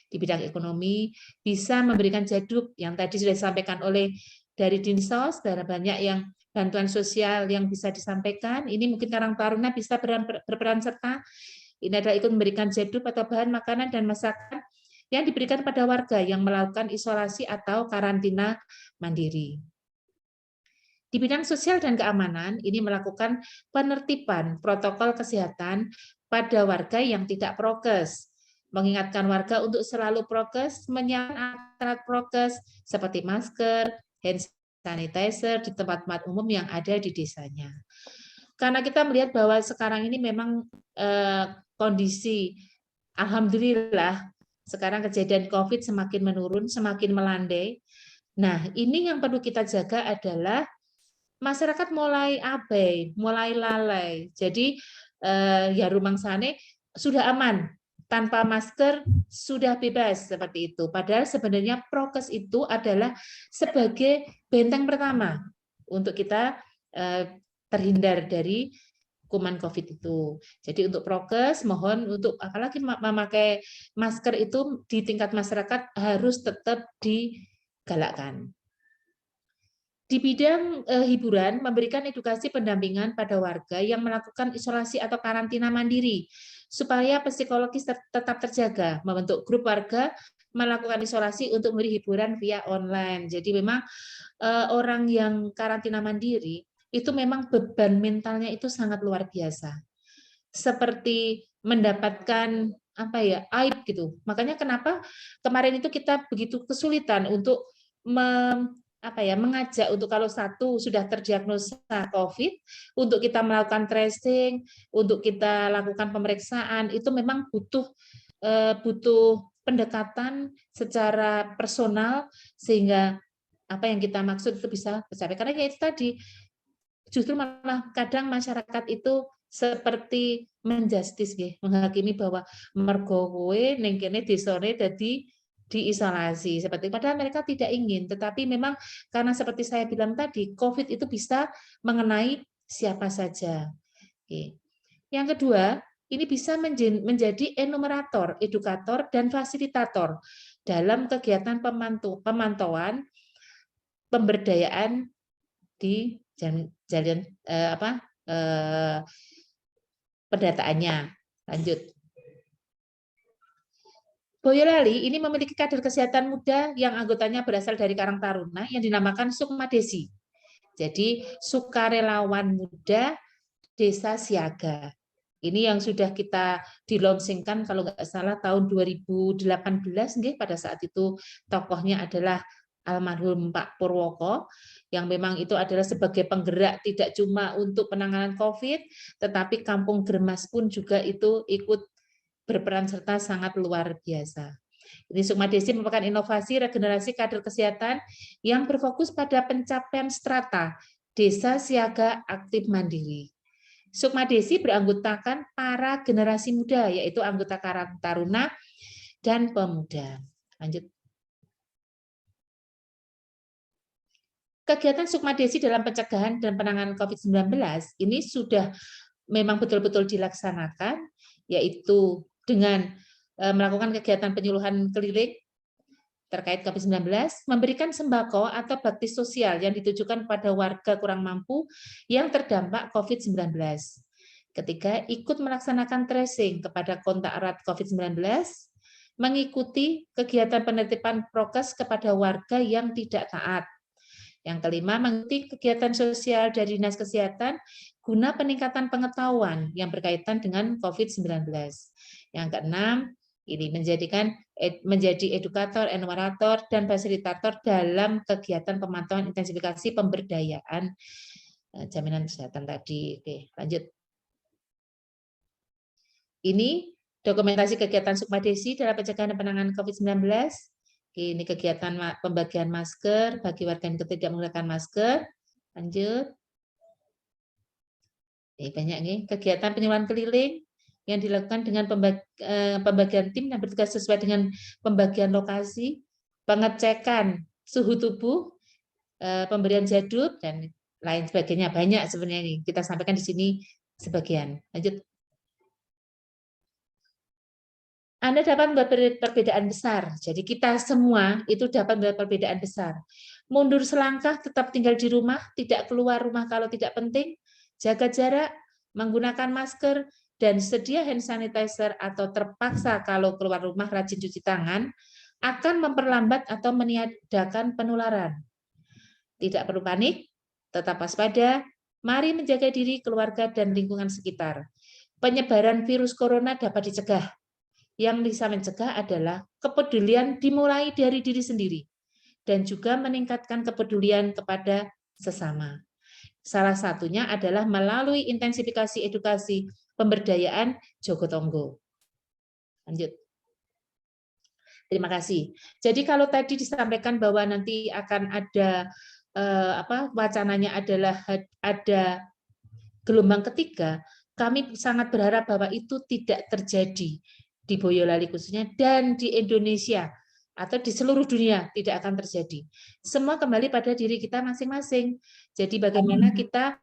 Di bidang ekonomi, bisa memberikan jaduk yang tadi sudah disampaikan oleh dari Dinsos, banyak yang bantuan sosial yang bisa disampaikan. Ini mungkin Karang Taruna bisa berperan serta. Ini adalah ikut memberikan jaduk atau bahan makanan dan masakan yang diberikan pada warga yang melakukan isolasi atau karantina mandiri. Di bidang sosial dan keamanan, ini melakukan penertiban protokol kesehatan pada warga yang tidak prokes, mengingatkan warga untuk selalu prokes, menyiapkan alat prokes seperti masker, hand sanitizer di tempat-tempat umum yang ada di desanya. Karena kita melihat bahwa sekarang ini memang kondisi, alhamdulillah, sekarang kejadian COVID semakin menurun, semakin melandai. Nah, ini yang perlu kita jaga adalah masyarakat mulai abai, mulai lalai. Jadi ya rumangsane sudah aman, tanpa masker sudah bebas seperti itu. Padahal sebenarnya prokes itu adalah sebagai benteng pertama untuk kita terhindar dari kuman COVID itu. Jadi untuk prokes mohon untuk apalagi memakai masker itu di tingkat masyarakat harus tetap digalakkan. Di bidang hiburan, memberikan edukasi pendampingan pada warga yang melakukan isolasi atau karantina mandiri, supaya psikologis tetap terjaga, membentuk grup warga, melakukan isolasi untuk memberi hiburan via online. Jadi memang orang yang karantina mandiri, itu memang beban mentalnya itu sangat luar biasa. Seperti mendapatkan aib gitu. Makanya kenapa kemarin itu kita begitu kesulitan untuk mengajak untuk kalau satu sudah terdiagnosa COVID, untuk kita melakukan tracing, untuk kita lakukan pemeriksaan, itu memang butuh pendekatan secara personal sehingga apa yang kita maksud itu bisa tercapai. Karena ya itu tadi, justru malah kadang masyarakat itu seperti menjustis, menghakimi bahwa mergo kowe ning kene desane dadi diisolasi seperti padahal mereka tidak ingin, tetapi memang karena seperti saya bilang tadi, COVID itu bisa mengenai siapa saja. Oke. Yang kedua, ini bisa menjadi enumerator, edukator, dan fasilitator dalam kegiatan pemantauan pemberdayaan di jalan pendataannya. Lanjut. Boyolali ini memiliki kader kesehatan muda yang anggotanya berasal dari Karang Taruna yang dinamakan Sukmadesi. Jadi sukarelawan muda desa siaga. Ini yang sudah kita dilonsingkan kalau nggak salah tahun 2018, pada saat itu tokohnya adalah almarhum Pak Purwoko, yang memang itu adalah sebagai penggerak tidak cuma untuk penanganan COVID, tetapi Kampung Germas pun juga itu ikut berperan serta sangat luar biasa. Ini Sukmadesi merupakan inovasi regenerasi kader kesehatan yang berfokus pada pencapaian strata desa siaga aktif mandiri. Sukmadesi beranggotakan para generasi muda, yaitu anggota Karang Taruna dan pemuda. Lanjut. Kegiatan Sukmadesi dalam pencegahan dan penanganan COVID-19 ini sudah memang betul-betul dilaksanakan, yaitu dengan melakukan kegiatan penyuluhan keliling terkait COVID-19, memberikan sembako atau bakti sosial yang ditujukan pada warga kurang mampu yang terdampak COVID-19. Ketiga, ikut melaksanakan tracing kepada kontak erat COVID-19, mengikuti kegiatan penertiban prokes kepada warga yang tidak taat. Yang kelima, mengikuti kegiatan sosial dari Dinas Kesehatan guna peningkatan pengetahuan yang berkaitan dengan COVID-19. Yang keenam, Ini menjadi edukator, enumerator, dan fasilitator dalam kegiatan pemantauan intensifikasi pemberdayaan jaminan kesehatan tadi. Oke, lanjut. Ini dokumentasi kegiatan Sukmadesi dalam pencegahan dan penanganan COVID-19. Ini kegiatan pembagian masker bagi warga yang tidak menggunakan masker. Lanjut. Ini banyak nih kegiatan penyuluhan keliling yang dilakukan dengan pembagian tim yang bertugas sesuai dengan pembagian lokasi, pengecekan suhu tubuh, pemberian jadwal dan lain sebagainya. Banyak sebenarnya ini. Kita sampaikan di sini sebagian. Lanjut. Anda dapat membuat perbedaan besar. Jadi kita semua itu dapat membuat perbedaan besar. Mundur selangkah, tetap tinggal di rumah, tidak keluar rumah kalau tidak penting, jaga jarak, menggunakan masker, dan sedia hand sanitizer atau terpaksa kalau keluar rumah rajin cuci tangan, akan memperlambat atau meniadakan penularan. Tidak perlu panik, tetap waspada, mari menjaga diri, keluarga, dan lingkungan sekitar. Penyebaran virus corona dapat dicegah. Yang bisa mencegah adalah kepedulian dimulai dari diri sendiri dan juga meningkatkan kepedulian kepada sesama. Salah satunya adalah melalui intensifikasi edukasi pemberdayaan Jogotongo. Lanjut. Terima kasih. Jadi kalau tadi disampaikan bahwa nanti akan ada wacananya adalah ada gelombang ketiga, kami sangat berharap bahwa itu tidak terjadi di Boyolali khususnya dan di Indonesia atau di seluruh dunia tidak akan terjadi. Semua kembali pada diri kita masing-masing. Jadi bagaimana kita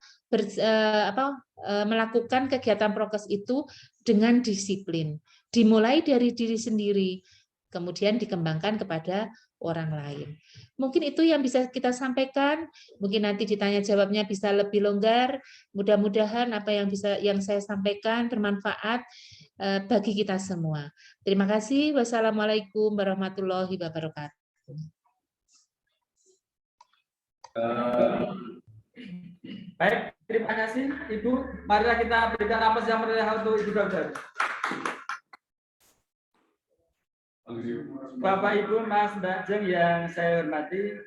melakukan kegiatan prokes itu dengan disiplin. Dimulai dari diri sendiri, kemudian dikembangkan kepada orang lain. Mungkin itu yang bisa kita sampaikan. Mungkin nanti ditanya jawabnya bisa lebih longgar. Mudah-mudahan apa yang saya sampaikan bermanfaat bagi kita semua. Terima kasih. Wassalamualaikum warahmatullahi wabarakatuh. Baik, terima kasih Ibu. Marilah kita berikan napas yang meriah untuk Ibu Dokter. Bapak, Ibu, Mas, Mbak Jeng yang saya hormati,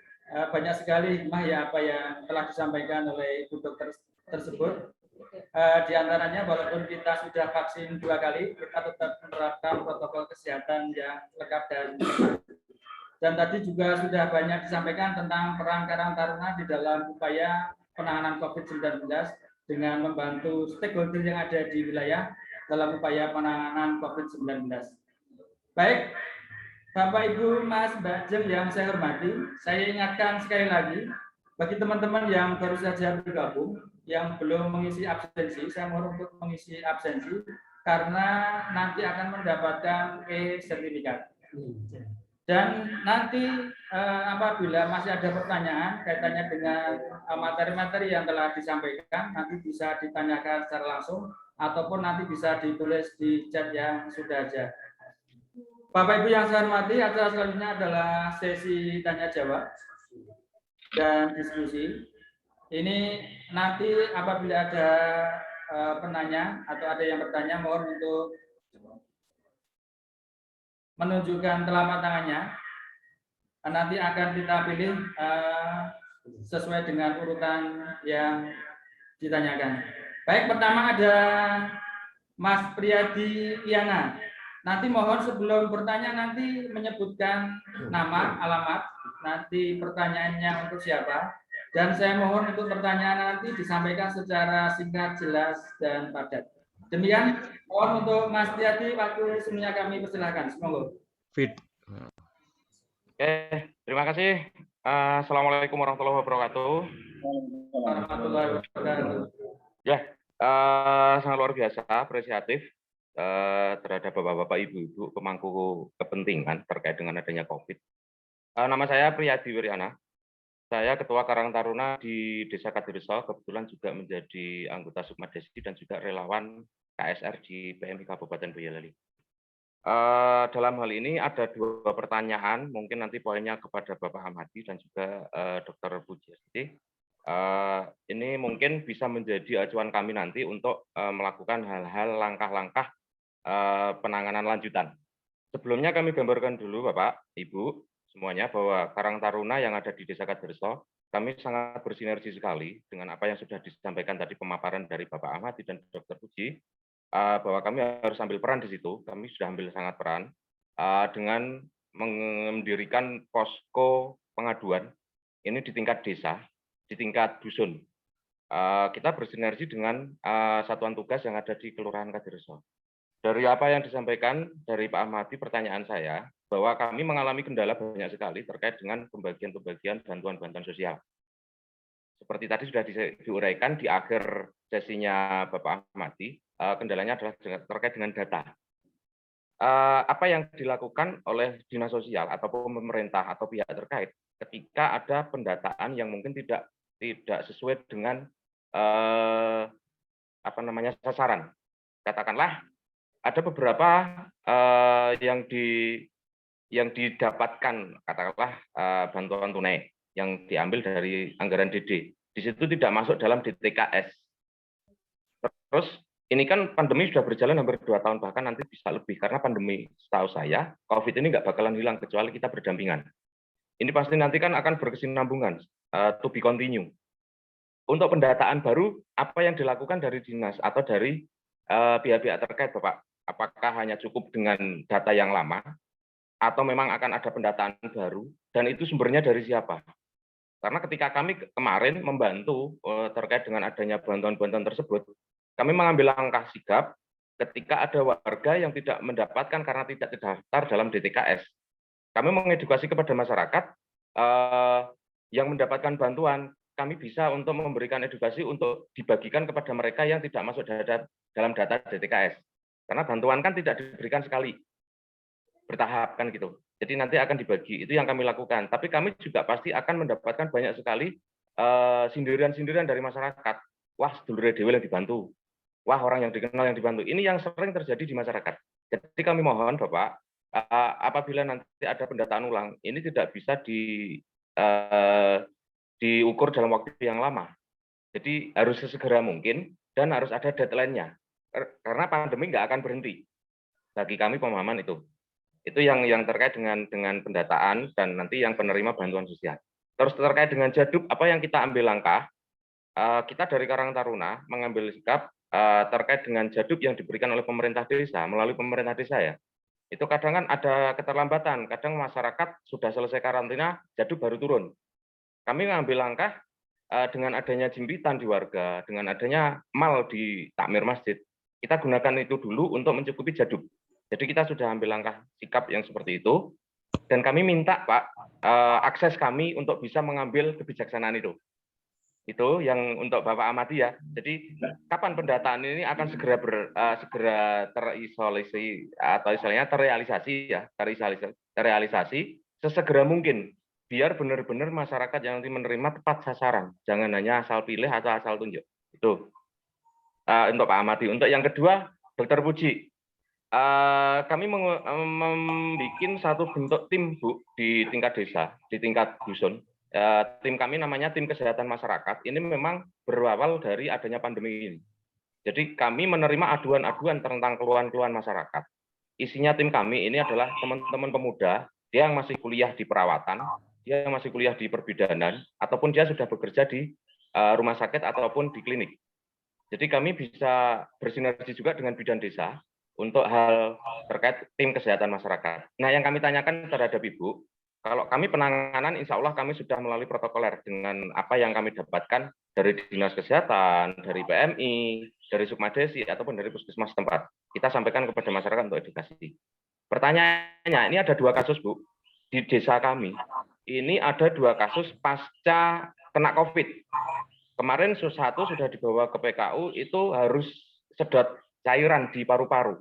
banyak sekali hikmah ya apa yang telah disampaikan oleh Ibu Dokter tersebut. Di antaranya walaupun kita sudah vaksin 2 kali, kita tetap menerapkan protokol kesehatan yang lengkap dan tadi juga sudah banyak disampaikan tentang peran Karang Taruna di dalam upaya penanganan COVID-19 dengan membantu stakeholder yang ada di wilayah dalam upaya penanganan COVID-19. Baik, Bapak, Ibu, Mas, Mbak Jeng yang saya hormati, saya ingatkan sekali lagi bagi teman-teman yang baru saja bergabung, yang belum mengisi absensi, saya mohon untuk mengisi absensi karena nanti akan mendapatkan e-sertifikat. Dan nanti apabila masih ada pertanyaan kaitannya dengan materi-materi yang telah disampaikan, nanti bisa ditanyakan secara langsung ataupun nanti bisa ditulis di chat yang sudah ada. Bapak Ibu yang saya hormati, acara selanjutnya adalah sesi tanya jawab dan diskusi. Ini nanti apabila ada penanya atau ada yang bertanya, mohon untuk menunjukkan telapak tangannya. Nanti akan kita pilih sesuai dengan urutan yang ditanyakan. Baik, pertama ada Mas Priyadi Liana. Nanti mohon sebelum bertanya nanti menyebutkan nama, alamat, nanti pertanyaannya untuk siapa. Dan saya mohon untuk pertanyaan nanti disampaikan secara singkat, jelas, dan padat. Demikian, mohon untuk Mas Priyadi, waktu semuanya kami persilahkan. Semoga. Oke, terima kasih. Assalamualaikum warahmatullahi wabarakatuh. Warahmatullahi wabarakatuh. Ya, sangat luar biasa, apresiatif terhadap bapak-bapak, ibu-ibu pemangku kepentingan terkait dengan adanya COVID. Nama saya Priyadi Wiryana. Saya Ketua Karang Taruna di Desa Kadireso, kebetulan juga menjadi anggota Sukmadesi dan juga relawan KSR di PMI Kabupaten Boyolali. Dalam hal ini ada 2 pertanyaan, mungkin nanti poinnya kepada Bapak Hamadi dan juga Dr. Pujiasti. Ini mungkin bisa menjadi acuan kami nanti untuk melakukan hal-hal langkah-langkah penanganan lanjutan. Sebelumnya kami gambarkan dulu Bapak, Ibu, semuanya bahwa Karang Taruna yang ada di Desa Kaderso, kami sangat bersinergi sekali dengan apa yang sudah disampaikan tadi pemaparan dari Bapak Ahmadi dan Dr. Puji, bahwa kami harus ambil peran di situ. Kami sudah ambil sangat peran dengan mendirikan posko pengaduan ini di tingkat desa, di tingkat dusun. Kita bersinergi dengan satuan tugas yang ada di Kelurahan Kaderso. Dari apa yang disampaikan dari Pak Ahmadi, pertanyaan saya bahwa kami mengalami kendala banyak sekali terkait dengan pembagian bantuan-bantuan sosial. Seperti tadi sudah diuraikan di akhir sesinya Bapak Ahmadi, kendalanya adalah terkait dengan data. Apa yang dilakukan oleh dinas sosial ataupun pemerintah atau pihak terkait ketika ada pendataan yang mungkin tidak sesuai dengan sasaran. Katakanlah ada beberapa yang didapatkan katakanlah bantuan tunai yang diambil dari anggaran DD. Di situ tidak masuk dalam DTKS. Terus ini kan pandemi sudah berjalan hampir 2 tahun, bahkan nanti bisa lebih, karena pandemi setahu saya COVID ini nggak bakalan hilang kecuali kita berdampingan. Ini pasti nanti kan akan berkesinambungan, to be continue. Untuk pendataan baru, apa yang dilakukan dari dinas atau dari pihak-pihak terkait, Bapak? Apakah hanya cukup dengan data yang lama, atau memang akan ada pendataan baru, dan itu sumbernya dari siapa? Karena ketika kami kemarin membantu terkait dengan adanya bantuan-bantuan tersebut, kami mengambil langkah sigap ketika ada warga yang tidak mendapatkan karena tidak terdaftar dalam DTKS. Kami mengedukasi kepada masyarakat yang mendapatkan bantuan, kami bisa untuk memberikan edukasi untuk dibagikan kepada mereka yang tidak masuk dalam data DTKS. Karena bantuan kan tidak diberikan sekali, bertahap kan gitu. Jadi nanti akan dibagi, itu yang kami lakukan. Tapi kami juga pasti akan mendapatkan banyak sekali sindiran-sindiran dari masyarakat. Wah, sedulur dewe yang dibantu. Wah, orang yang dikenal yang dibantu. Ini yang sering terjadi di masyarakat. Jadi kami mohon Bapak, apabila nanti ada pendataan ulang, ini tidak bisa diukur dalam waktu yang lama. Jadi harus sesegera mungkin dan harus ada deadline-nya. Karena pandemi nggak akan berhenti. Bagi kami pemahaman itu. Itu yang terkait dengan pendataan dan nanti yang penerima bantuan sosial. Terus terkait dengan jaduk, apa yang kita ambil langkah, kita dari Karang Taruna mengambil sikap terkait dengan jaduk yang diberikan oleh pemerintah desa, melalui pemerintah desa ya. Itu kadang kan ada keterlambatan, kadang masyarakat sudah selesai karantina, jaduk baru turun. Kami mengambil langkah dengan adanya jimpitan di warga, dengan adanya mal di takmir masjid, kita gunakan itu dulu untuk mencukupi jaduk. Jadi kita sudah ambil langkah sikap yang seperti itu, dan kami minta Pak, akses kami untuk bisa mengambil kebijaksanaan itu. Itu yang untuk Bapak Ahmadi ya. Jadi kapan pendataan ini akan segera terisolasi atau istilahnya terrealisasi ya, terrealisasi sesegera mungkin, biar benar-benar masyarakat yang nanti menerima tepat sasaran, jangan hanya asal pilih atau asal tunjuk. Itu untuk Pak Ahmadi. Untuk yang kedua, Dr. Puji, kami membuat satu bentuk tim Bu di tingkat desa, di tingkat dusun. Tim kami namanya tim kesehatan masyarakat. Ini memang berawal dari adanya pandemi ini. Jadi kami menerima aduan-aduan tentang keluhan-keluhan masyarakat. Isinya tim kami ini adalah teman-teman pemuda, dia yang masih kuliah di perawatan, dia yang masih kuliah di perbidanan, ataupun dia sudah bekerja di rumah sakit ataupun di klinik. Jadi kami bisa bersinergi juga dengan bidan desa untuk hal terkait tim kesehatan masyarakat. Nah, yang kami tanyakan terhadap Ibu, kalau kami penanganan, insya Allah kami sudah melalui protokoler dengan apa yang kami dapatkan dari Dinas Kesehatan, dari PMI, dari Sukmadesi, ataupun dari puskesmas tempat. Kita sampaikan kepada masyarakat untuk edukasi. Pertanyaannya, ini ada 2 kasus, Bu. Di desa kami, ini ada 2 kasus pasca kena COVID. Kemarin satu sudah dibawa ke PKU, itu harus sedot cairan di paru-paru.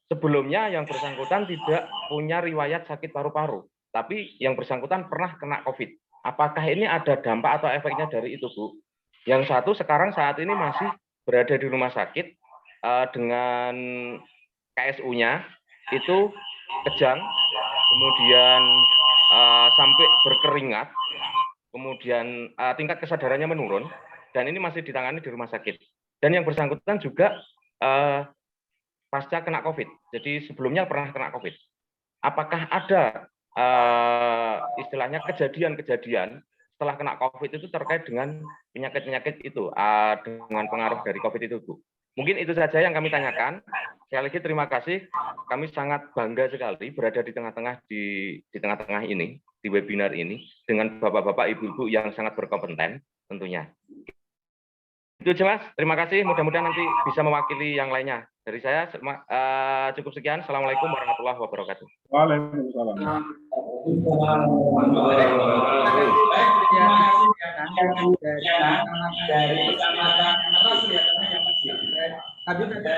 Sebelumnya yang bersangkutan tidak punya riwayat sakit paru-paru, tapi yang bersangkutan pernah kena COVID. Apakah ini ada dampak atau efeknya dari itu, Bu? Yang satu sekarang saat ini masih berada di rumah sakit dengan KSU-nya itu kejang, kemudian sampai berkeringat, kemudian tingkat kesadarannya menurun, dan ini masih ditangani di rumah sakit. Dan yang bersangkutan juga pasca kena COVID. Jadi sebelumnya pernah kena COVID. apakah ada istilahnya kejadian-kejadian setelah kena COVID itu terkait dengan penyakit-penyakit itu, dengan pengaruh dari COVID itu, Bu. Mungkin itu saja yang kami tanyakan. Sekali lagi terima kasih. Kami sangat bangga sekali berada di tengah-tengah ini, di webinar ini, dengan bapak-bapak, ibu-ibu yang sangat berkompeten tentunya. Itu jelas. Terima kasih. Mudah-mudahan nanti bisa mewakili yang lainnya. Dari saya cukup sekian. Assalamualaikum warahmatullahi wabarakatuh. Waalaikumsalam. Tadi ada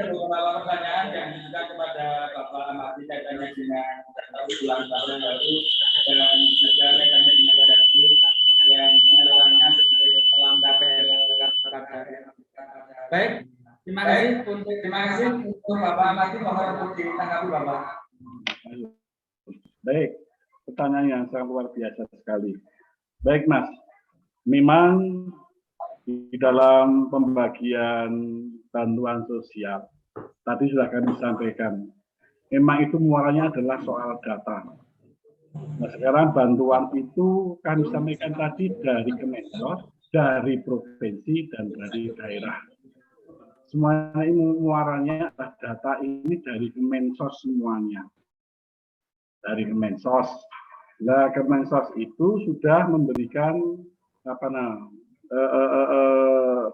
beberapa pertanyaan yang ditujukan kepada Bapak Amati kaitannya dengan ulang tahun baru dan juga kaitannya dengan Dagdikbud yang penyalurannya setelah Baik, terima kasih untuk Bapak Amati, mohon untuk ditanggapi Bapak. Baik, pertanyaan yang sangat luar biasa sekali. Baik Mas, memang di dalam pembagian bantuan sosial, tadi sudah kami sampaikan, memang itu muaranya adalah soal data. Nah sekarang bantuan itu kami sampaikan tadi dari Kemensos, dari provinsi, dan dari daerah. Semuanya ini muaranya adalah data ini dari Kemensos semuanya. Dari Kemensos. Nah, Kemensos itu sudah memberikan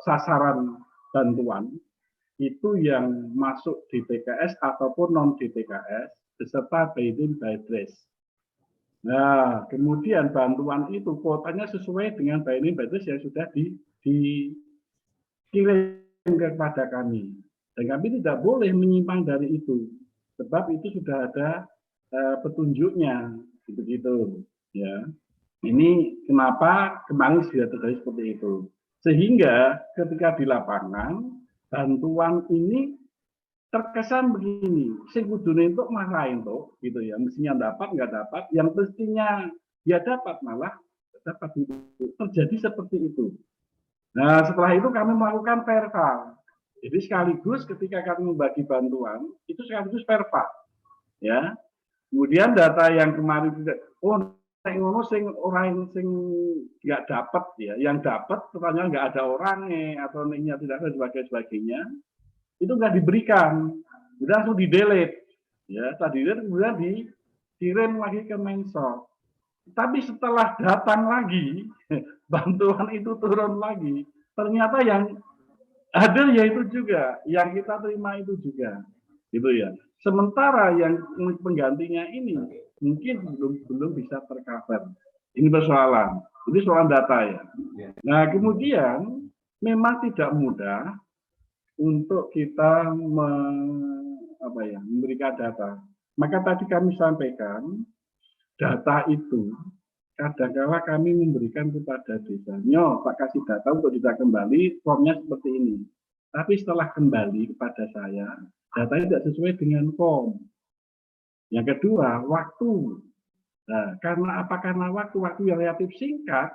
sasaran bantuan itu yang masuk DTKS ataupun non DTKS beserta Buy-in Buy-Dress. Nah, kemudian bantuan itu kuotanya sesuai dengan Buy-in Buy-Dress yang sudah dikirim kepada kami. Dan kami tidak boleh menyimpang dari itu, sebab itu sudah ada petunjuknya, gitu-gitu. Ya. Ini kenapa kemarin sudah terjadi seperti itu. Sehingga ketika di lapangan, bantuan ini terkesan begini, sing kudune entuk malah entuk, gitu ya. Mestinya dapat, nggak dapat, yang pastinya ya dapat malah dapat itu. Terjadi seperti itu. Nah, setelah itu kami melakukan perval. Jadi sekaligus ketika kami membagi bantuan, itu sekaligus perval. Ya. Kemudian data yang kemarin tidak, sing orang sing nggak dapat ya, yang dapat pertanyaan nggak ada orangnya atau linknya tidak ada sebagainya, itu nggak diberikan, udah langsung di delete, ya tadi kemudian dikirim lagi ke Mensos. Tapi setelah datang lagi, bantuan itu turun lagi, ternyata yang hadir ya itu juga, yang kita terima itu juga, gitu ya. Sementara yang penggantinya ini mungkin belum bisa tercover. Ini persoalan. Ini soal data ya. Nah, kemudian memang tidak mudah untuk kita memberikan data. Maka tadi kami sampaikan data itu kadang-kala kami memberikan kepada desa. Pak kasih data untuk kita kembali, formnya seperti ini. Tapi setelah kembali kepada saya, datanya tidak sesuai dengan form. Yang kedua, waktu. Nah, karena apa? Karena waktu yang relatif singkat,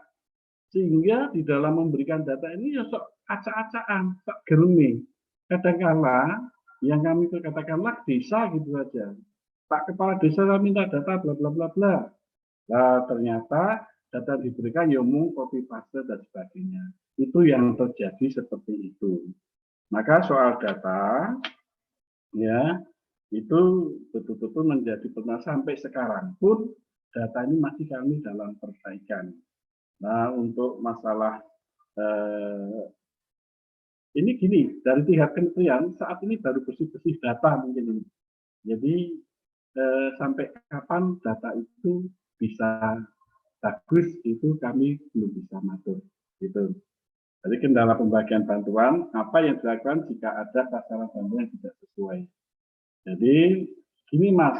sehingga di dalam memberikan data ini ya sok acak-acakan, sok gerumi. Kadang-kala yang kami katakanlah desa gitu saja. Pak Kepala Desa minta data bla bla bla bla. Nah, ternyata data diberikan ya copy paste dan sebagainya. Itu yang terjadi seperti itu. Maka soal data ya itu betul-betul menjadi benar sampai sekarang pun data ini masih kami dalam perbaikan. Nah untuk masalah ini gini, dari tingkat kementerian saat ini baru bersih-bersih data mungkin ini. Jadi sampai kapan data itu bisa bagus itu kami belum bisa ngatur gitu. Jadi kendala pembagian bantuan, apa yang dilakukan jika ada sasaran bantuan yang tidak sesuai. Jadi, gini Mas,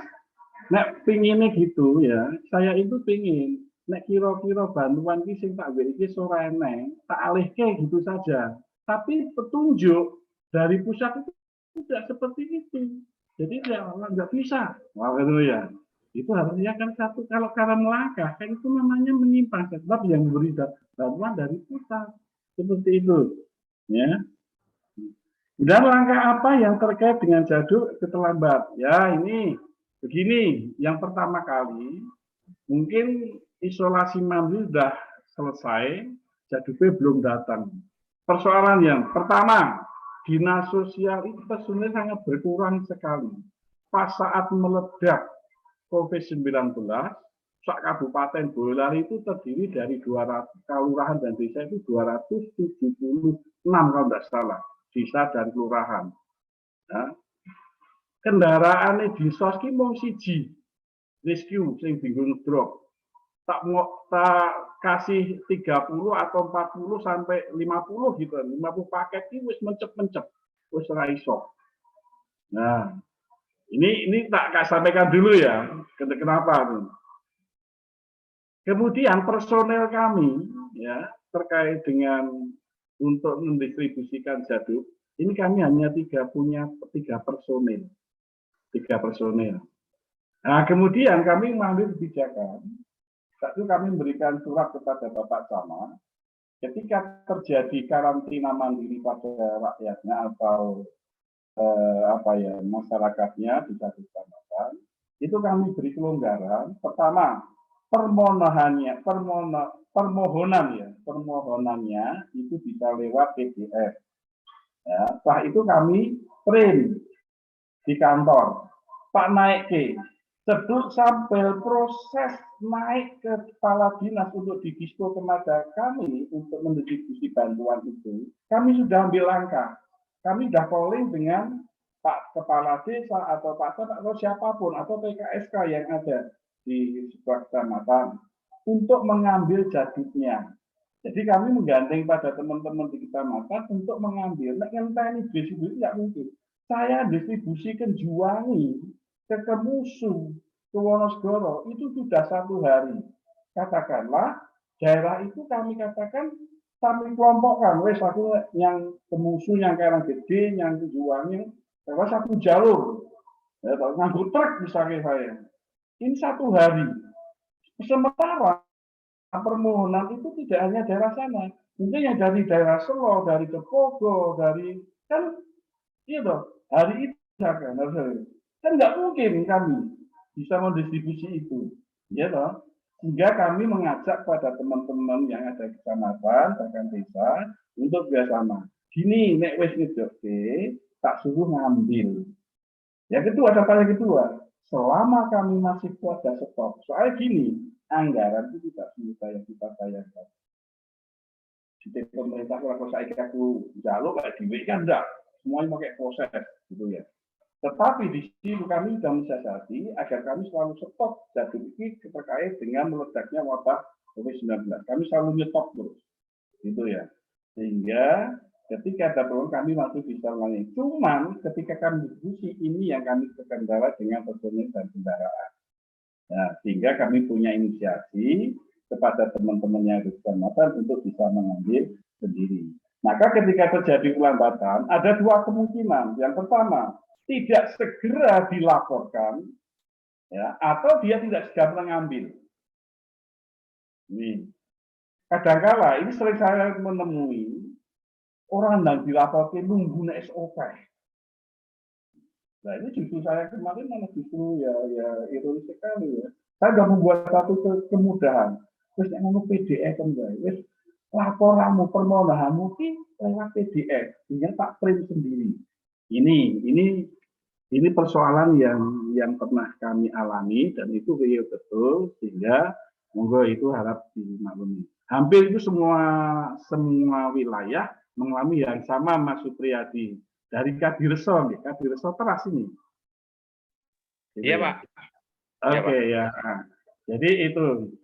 nek pinginnya gitu ya, saya itu pingin, nek kira-kira bantuan ini sing tak WIK sore neng, tak alihke gitu saja. Tapi petunjuk dari pusat itu tidak seperti itu. Jadi nggak bisa. Wah itu ya. Itu harusnya kan satu, kalau karena melangkah, kan itu namanya menyimpang. Sebab yang memberi bantuan dari pusat. Seperti itu, ya. Dan langkah apa yang terkait dengan jaduk keterlambat? Ya ini begini, yang pertama kali, mungkin isolasi mandiri sudah selesai, Jadube belum datang. Persoalan yang pertama, dinas sosial itu personil sangat berkurang sekali. Pas saat meledak COVID-19, sak Kabupaten Boyolali itu terdiri dari 200 kelurahan dan desa itu 276 kalau tidak salah, desa dan kelurahan. Nah, kendaraan di sos ki mung siji, rescue sing bingung drop. Tak kasih 30 atau 40 sampai 50 gitu, 50 paket ini wis mencep-mencep, wis ora iso. Nah, ini tak sampaikan dulu ya, kenapa? Kemudian personel kami ya terkait dengan untuk mendistribusikan jaduk, ini kami hanya punya tiga personel. Nah, kemudian kami mengambil kebijakan. Satu, kami memberikan surat kepada Bapak Camat, ketika terjadi karantina mandiri pada rakyatnya atau masyarakatnya di satu kecamatan, itu kami beri kelonggaran. Pertama, permohonannya itu bisa lewat PDF. Ya, setelah itu kami print di kantor. Pak naik ke sebelum sampai proses naik ke kepala dinas untuk didispo kepada kami untuk mendistribusi bantuan itu, kami sudah ambil langkah. Kami sudah calling dengan Pak Kepala Desa atau Pak Camat atau siapapun atau PKSK yang ada di sebuah kecamatan untuk mengambil jaduknya. Jadi kami menggandeng pada teman-teman di kecamatan untuk mengambil. Nah, yang ini distribusi tidak mungkin. Saya distribusikan Juwangi ke Kemusu, ke Wonosegoro, itu sudah 1 hari. Katakanlah, daerah itu kami katakan, kami kelompokkan, satu yang Kemusu, yang Karanggede, yang Juwangi, satu jalur. Ya, ngangkut truk misalnya saya. Ini 1 hari. Sementara permohonan itu tidak hanya daerah sana. Mungkin yang dari daerah Solo, dari Cepogo, dari, kan, gitu, hari itu kan nggak mungkin kami bisa mendistribusi itu, ya toh. Sehingga kami mengajak pada teman-teman yang ada di kecamatan, bahkan desa, untuk bersama. Gini, nek wis ngejoke, tak suruh ngambil. Yang kedua, yang kedua, selama kami masih ada stok, soalnya gini, anggaran itu tidak semudah yang kita bayangkan. Di pemerintah kalau saya aku jalur kayak diwe kan enggak, semuanya pakai proses gitu ya. Tetapi di sini kami sudah mensiasati agar kami selalu stok jaduk ini terkait dengan meledaknya wabah COVID-19. Kami selalu nyetok terus, gitu ya. Sehingga ketika ada perlu kami masih bisa melayani. Cuman ketika kami diskusi ini yang kami terkendala dengan personil dan kendaraan. Nah, sehingga kami punya inisiasi kepada teman-teman yang di kecamatan untuk bisa mengambil sendiri. Maka ketika terjadi pelambatan, ada 2 kemungkinan. Yang pertama, tidak segera dilaporkan, ya, atau dia tidak segera mengambil. Ini kadang-kala ini sering saya menemui orang yang dilaporkan nunggu SOP. Nah ini justru saya kemarin malah justru ya ironis sekali ya. Saya sudah membuat satu kemudahan. Terus yang ngomong PDF kan guys. Laporanmu, permohonanmu lewat PDF, sehingga tak print sendiri. Ini persoalan yang pernah kami alami dan itu real betul, sehingga monggo itu harap dimaklumi. Hampir itu semua wilayah mengalami yang sama, Mas Supriyadi. Dari Kadireso teras ini. Iya, Pak. Oke, ya. Jadi itu.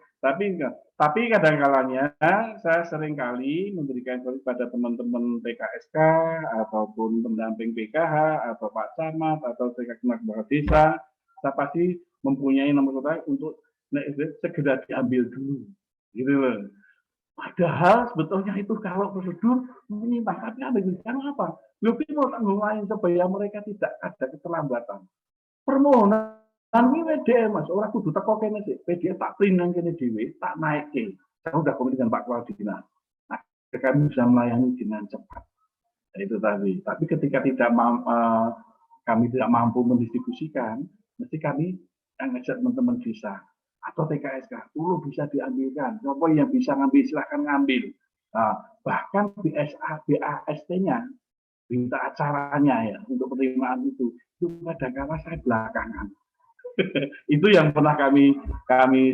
Tapi kadang-kalanya saya seringkali memberikan kepada teman-teman PKSK ataupun pendamping PKH atau Pak Camat atau Kepala Desa, saya pasti mempunyai nomor kontak untuk segera diambil dulu, gitu loh. Padahal sebetulnya itu kalau prosedur menyimpang, tapi ada bicara apa? Lebih mau tanggung lain supaya mereka tidak ada keterlambatan. Permohonan ini WDM, Mas, orang kudu teko kene sih. PDF tak print nang kene dhewe, tak naike. Saya udah komunikasi dengan Pak Kepala Dinas. Nah, kami bisa melayani dengan cepat. Nah, itu tadi. Tapi ketika kami tidak mampu mendistribusikan, mesti kami ngajak teman-teman desa atau TKSK, dulu bisa diambilkan. Siapa yang bisa ngambil silahkan ngambil. Nah, bahkan BSA, BAST-nya, berita acaranya ya untuk penerimaan itu kadang-kadang saya belakangan. Itu yang pernah kami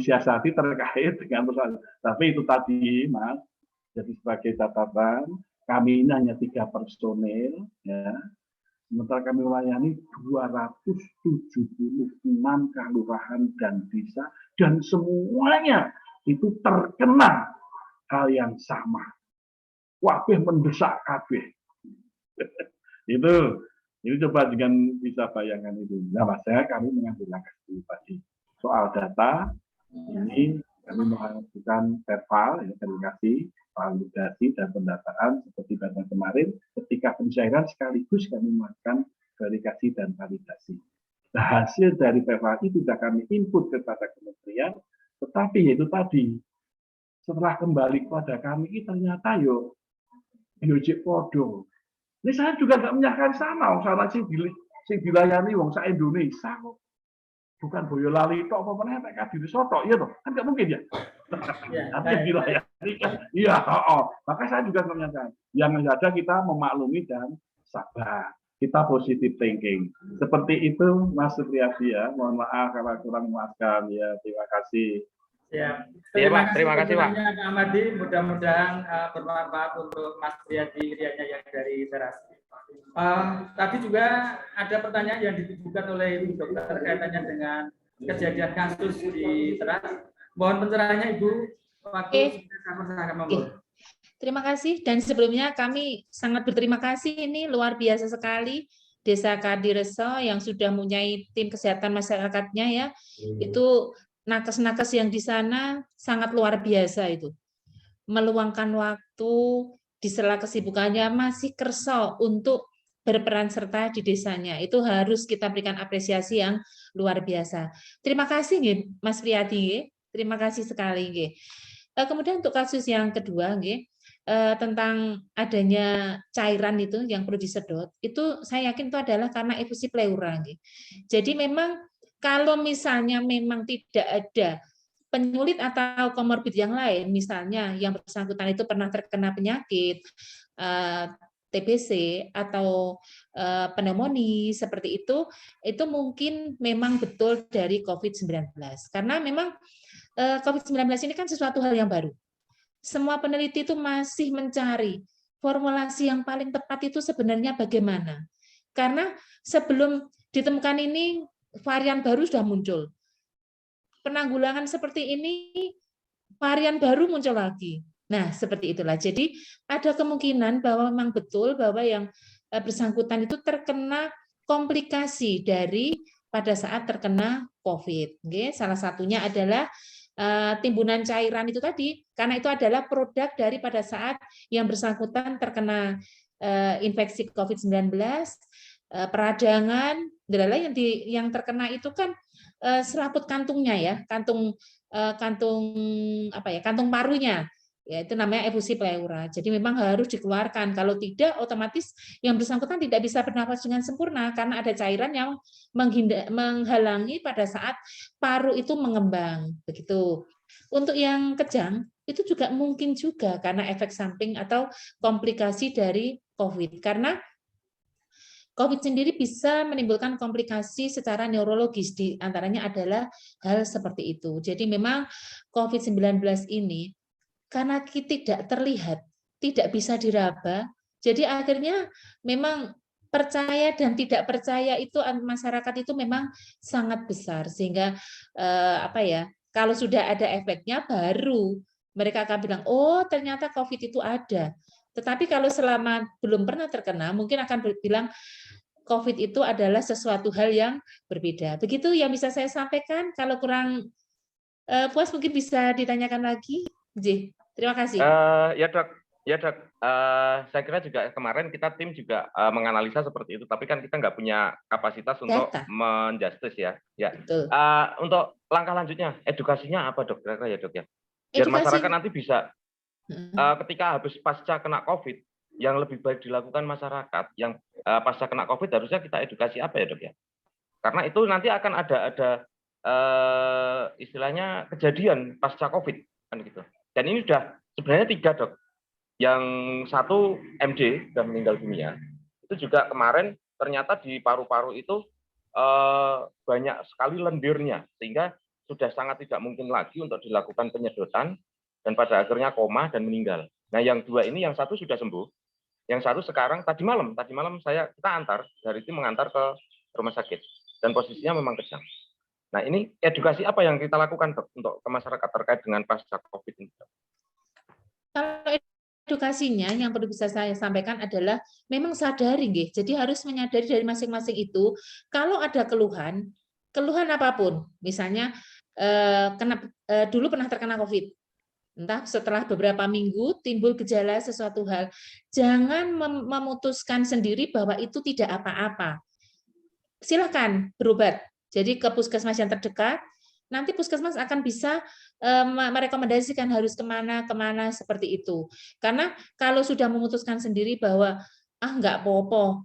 siasati terkait dengan persoalan. Tapi itu tadi, Mas. Jadi sebagai catatan, kami ini hanya 3 personel, ya. Sementara kami melayani 276 kelurahan dan desa, dan semuanya itu terkena hal yang sama. Wabah mendesak kabeh. Itu coba dengan bisa bayangkan itu. Nah, makanya kami mengambil langkah itu tadi. Soal data, ini kami melakukan verbal, ya, verifikasi, validasi, dan pendataan seperti pada kemarin. Ketika pencairan sekaligus kami melakukan verifikasi dan validasi. Nah, hasil dari verbal itu sudah kami input kepada kementerian, tetapi itu tadi, setelah kembali kepada kami, ternyata Yojek Podo. Ini saya juga nggak menyangka sama, sana sing dilayani wong sa Indonesia kok. Bukan Boyolali tok apa meneh nek kadiri soto, iya toh? Kan nggak mungkin ya. Tapi yang dilayani kan, iya, maka saya juga nggak menyangka. Yang ada kita memaklumi dan sabar. Kita positive thinking. Seperti itu, Mas Supriyadi ya. Mohon maaf kalau kurang memuaskan ya. Terima kasih. Ya, terima kasih Pak. Pak Ahmadi, mudah-mudahan bermanfaat untuk Mas Priyadi Rianya yang dari Teras. Tadi juga ada pertanyaan yang ditujukan oleh Ibu Dokter kaitannya dengan kejadian kasus di Teras. Mohon pencerahannya Ibu. Waktu Terima kasih, dan sebelumnya kami sangat berterima kasih, ini luar biasa sekali Desa Kadireso yang sudah mempunyai tim kesehatan masyarakatnya ya. Itu nakes-nakes yang di sana sangat luar biasa itu. Meluangkan waktu di sela kesibukannya masih kerso untuk berperan serta di desanya. Itu harus kita berikan apresiasi yang luar biasa. Terima kasih Mas Priyadi. Terima kasih sekali. Kemudian untuk kasus yang kedua, tentang adanya cairan itu yang perlu disedot, itu saya yakin itu adalah karena efusi pleura. Jadi memang kalau misalnya memang tidak ada penyulit atau komorbid yang lain, misalnya yang bersangkutan itu pernah terkena penyakit TBC atau pneumonia seperti itu mungkin memang betul dari COVID-19. Karena memang COVID-19 ini kan sesuatu hal yang baru. Semua peneliti itu masih mencari formulasi yang paling tepat itu sebenarnya bagaimana. Karena sebelum ditemukan ini, varian baru sudah muncul. Penanggulangan seperti ini, varian baru muncul lagi. Nah, seperti itulah. Jadi, ada kemungkinan bahwa memang betul bahwa yang bersangkutan itu terkena komplikasi dari pada saat terkena COVID. Salah satunya adalah timbunan cairan itu tadi, karena itu adalah produk dari pada saat yang bersangkutan terkena infeksi COVID-19, peradangan, yang terkena itu kan selaput kantungnya ya, kantung parunya. Ya, itu namanya efusi pleura. Jadi memang harus dikeluarkan. Kalau tidak, otomatis yang bersangkutan tidak bisa bernafas dengan sempurna karena ada cairan yang menghalangi pada saat paru itu mengembang. Begitu. Untuk yang kejang, itu juga mungkin juga karena efek samping atau komplikasi dari COVID. Karena COVID sendiri bisa menimbulkan komplikasi secara neurologis, di antaranya adalah hal seperti itu. Jadi memang COVID-19 ini karena tidak terlihat, tidak bisa diraba, jadi akhirnya memang percaya dan tidak percaya itu masyarakat itu memang sangat besar, sehingga kalau sudah ada efeknya baru mereka akan bilang, oh ternyata COVID itu ada. Tetapi kalau selama belum pernah terkena, mungkin akan bilang COVID itu adalah sesuatu hal yang berbeda. Begitu yang bisa saya sampaikan. Kalau kurang puas mungkin bisa ditanyakan lagi. Terima kasih. Ya dok. Saya kira juga kemarin kita tim juga menganalisa seperti itu, tapi kan kita nggak punya kapasitas untuk menjustis ya. Betul. Untuk langkah lanjutnya, edukasinya apa dok? Ya dok ya. Biar masyarakat nanti bisa ketika habis pasca kena COVID, yang lebih baik dilakukan masyarakat yang pasca kena COVID harusnya kita edukasi apa ya dok ya? Karena itu nanti akan ada istilahnya kejadian pasca COVID kan gitu. Dan ini sudah sebenarnya 3, Dok. Yang satu MD sudah meninggal dunia. Itu juga kemarin ternyata di paru-paru itu banyak sekali lendirnya, sehingga sudah sangat tidak mungkin lagi untuk dilakukan penyedotan dan pada akhirnya koma dan meninggal. Nah, yang 2 ini, yang satu sudah sembuh, yang satu sekarang tadi malam kita antar dari tim mengantar ke rumah sakit dan posisinya memang kejang. Nah, ini edukasi apa yang kita lakukan, Dok, untuk ke masyarakat terkait dengan pasca COVID ini? Kalau edukasinya yang perlu bisa saya sampaikan adalah memang sadari, nggih. Jadi harus menyadari dari masing-masing itu kalau ada keluhan apapun, misalnya dulu pernah terkena COVID, entah setelah beberapa minggu timbul gejala sesuatu hal, jangan memutuskan sendiri bahwa itu tidak apa-apa. Silakan berobat. Jadi ke puskesmas yang terdekat, nanti puskesmas akan bisa merekomendasikan harus kemana seperti itu. Karena kalau sudah memutuskan sendiri bahwa nggak apa-apa,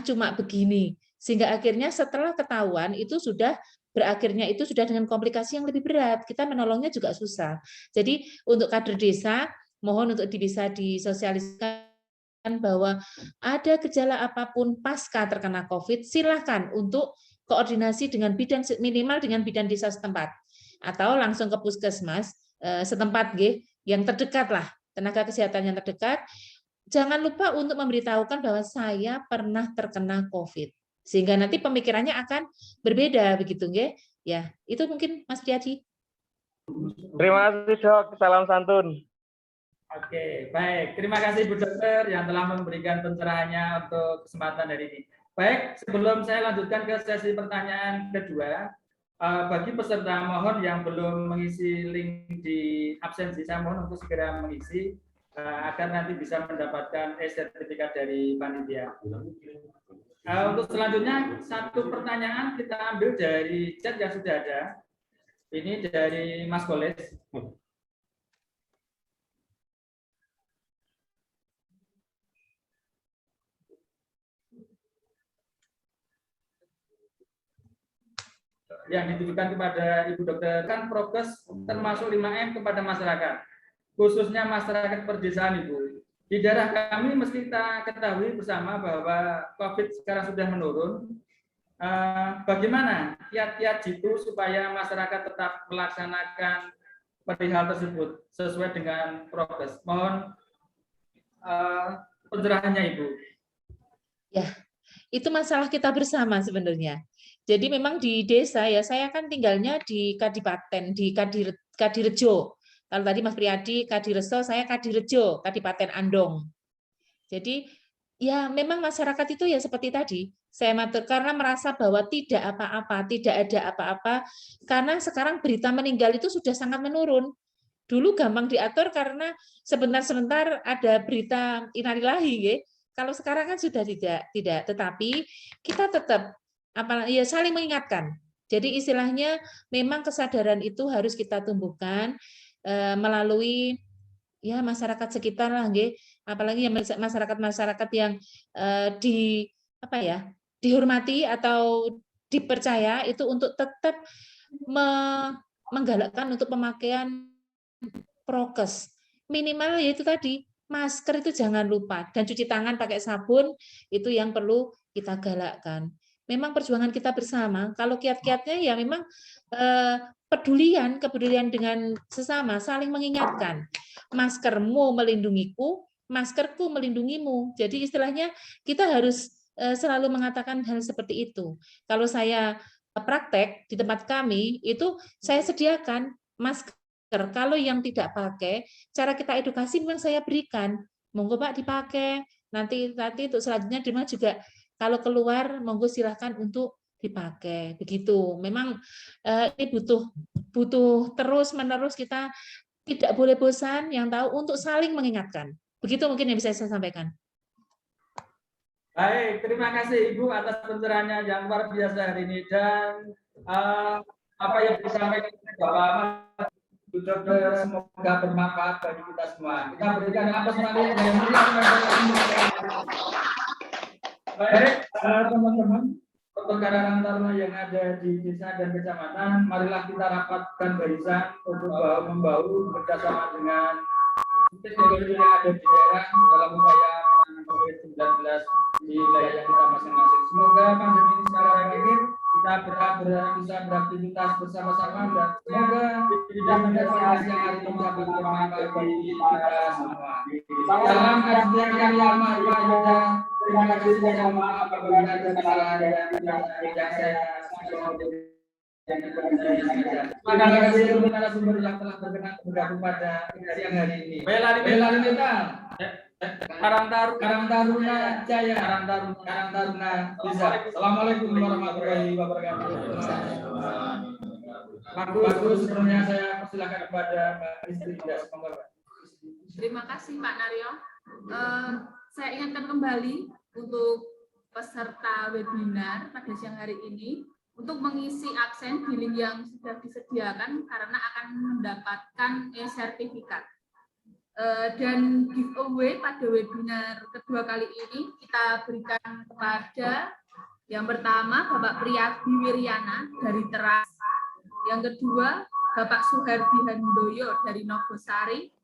cuma begini, sehingga akhirnya setelah ketahuan itu sudah berakhirnya itu sudah dengan komplikasi yang lebih berat, kita menolongnya juga susah. Jadi untuk kader desa, mohon untuk bisa disosialisasikan bahwa ada gejala apapun pasca terkena COVID, silakan untuk koordinasi dengan bidan, minimal dengan bidan desa setempat, atau langsung ke puskesmas setempat, yang terdekat lah, tenaga kesehatan yang terdekat. Jangan lupa untuk memberitahukan bahwa saya pernah terkena COVID, sehingga nanti pemikirannya akan berbeda, begitu, nggih? Ya, itu mungkin Mas Priyadi. Terima kasih, Dok. Salam santun. Oke, baik. Terima kasih Bu Dokter yang telah memberikan pencerahannya untuk kesempatan hari ini. Baik, sebelum saya lanjutkan ke sesi pertanyaan kedua, bagi peserta mohon yang belum mengisi link di absensi, saya mohon untuk segera mengisi agar nanti bisa mendapatkan sertifikat dari panitia. Untuk selanjutnya, satu pertanyaan kita ambil dari chat yang sudah ada. Ini dari Mas Goles. Yang ditujukan kepada Ibu Dokter, kan prokes termasuk 5M kepada masyarakat, khususnya masyarakat perdesaan, Ibu. Di daerah kami mesti kita ketahui bersama bahwa COVID sekarang sudah menurun. Bagaimana kiat-kiat jitu supaya masyarakat tetap melaksanakan perihal tersebut sesuai dengan prokes? Mohon pencerahannya, Ibu. Ya, itu masalah kita bersama sebenarnya. Jadi memang di desa, ya saya kan tinggalnya di Kadipaten, di Kadirejo. Kalau tadi Mas Priyadi Kadireso, saya Kadirejo, Kadipaten Andong. Jadi ya memang masyarakat itu ya seperti tadi, saya matur, karena merasa bahwa tidak apa-apa, tidak ada apa-apa, karena sekarang berita meninggal itu sudah sangat menurun. Dulu gampang diatur karena sebentar-sebentar ada berita innalillahi, ya. Kalau sekarang kan sudah tidak, tetapi kita tetap saling mengingatkan. Jadi istilahnya memang kesadaran itu harus kita tumbuhkan melalui ya masyarakat sekitar lah, nggih. Apalagi masyarakat yang dihormati atau dipercaya itu untuk tetap menggalakkan untuk pemakaian prokes. Minimal yaitu tadi, masker itu jangan lupa, dan cuci tangan pakai sabun itu yang perlu kita galakkan. Memang perjuangan kita bersama. Kalau kiat-kiatnya ya memang kepedulian dengan sesama, saling mengingatkan. Maskermu melindungiku, maskerku melindungimu. Jadi istilahnya kita harus selalu mengatakan hal seperti itu. Kalau saya praktek di tempat kami, itu saya sediakan masker. Kalau yang tidak pakai, cara kita edukasi memang saya berikan. Monggo Pak dipakai. Nanti untuk selanjutnya di rumah juga kalau keluar, monggo silahkan untuk dipakai. Begitu. Memang ini butuh terus-menerus, kita tidak boleh bosan yang tahu untuk saling mengingatkan. Begitu mungkin yang bisa saya sampaikan. Baik, terima kasih Ibu atas pencerahannya yang luar biasa hari ini. Dan apa yang disampaikan oleh Bapak Bu Dokter semoga bermanfaat bagi kita semua. Kita berikan apa semangat yang mulia. Baik, teman-teman, perkara Karang Taruna yang ada di desa dan kecamatan, marilah kita rapatkan barisan untuk membahu bekerjasama dengan stakeholder yang ada di daerah dalam upaya penanganan COVID-19 di wilayah kita masing-masing. Semoga pandemi ini secara berakhir, kita berharap bisa beraktivitas bersama-sama dan semoga tidak mendapat yang hari mencapai bermanfaat bagi kita semua. Salam kajian yang maha. Terima kasih dan mohon maaf apabila ada kesalahan dan tidak saya terima kasih untuk narasumber yang telah berkenan bergabung pada siang hari ini. Belali Metal, Karang Taruna Jaya, Karang Taruna Desa. Assalamualaikum warahmatullahi wabarakatuh. Bagus, sebelumnya saya persilakan kepada Mbak Rizky. Terima kasih Pak Naryo. Saya ingatkan kembali untuk peserta webinar pada siang hari ini untuk mengisi absen di link yang sudah disediakan karena akan mendapatkan sertifikat. Dan giveaway pada webinar kedua kali ini kita berikan kepada yang pertama Bapak Priyadi Wiryana dari Teras, yang kedua Bapak Suhardi Handoyo dari Nogosari,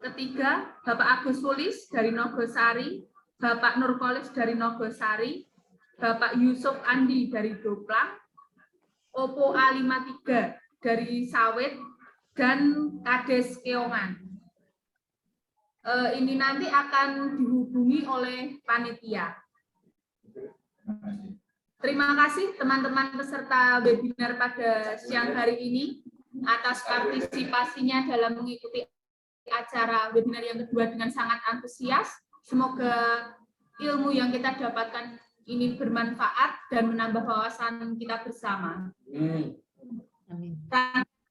ketiga, Bapak Agus Sulis dari Nogosari, Bapak Nurkolis dari Nogosari, Bapak Yusuf Andi dari Doplang, Opo A53 dari Sawit, dan Kades Keongan. Ini nanti akan dihubungi oleh panitia. Terima kasih teman-teman peserta webinar pada siang hari ini atas partisipasinya dalam mengikuti acara webinar yang kedua dengan sangat antusias. Semoga ilmu yang kita dapatkan ini bermanfaat dan menambah wawasan kita bersama.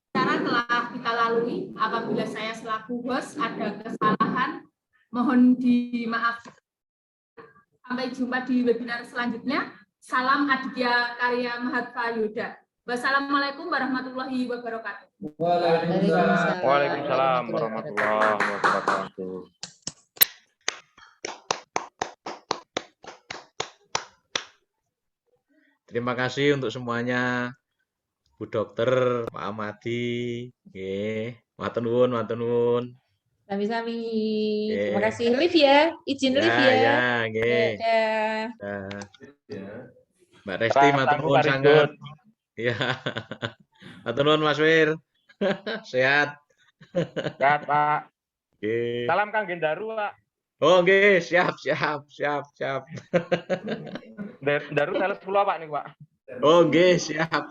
Cara telah kita lalui. Apabila saya selaku host ada kesalahan, mohon dimaafkan. Sampai jumpa di webinar selanjutnya. Salam Aditya Karya Mahatma Yuda. Wassalamualaikum warahmatullahi wabarakatuh. Waalaikumsalam warahmatullahi wabarakatuh. Terima kasih untuk semuanya, Bu Dokter, Pak Amadi, matur nuwun. Sami-sami. Oke. Terima kasih. Live ya. Izin live ya. Ya. Dadah. Mbak Resti, matur nuwun sangat. Iya. Matur nuwun Mas Wir. Sehat. Sehat, Pak. Oke. Salam Kang Gendaru, Pak. Oh, oke, siap. Daru sales kula Pak nih, Pak. Oh, oke, siap.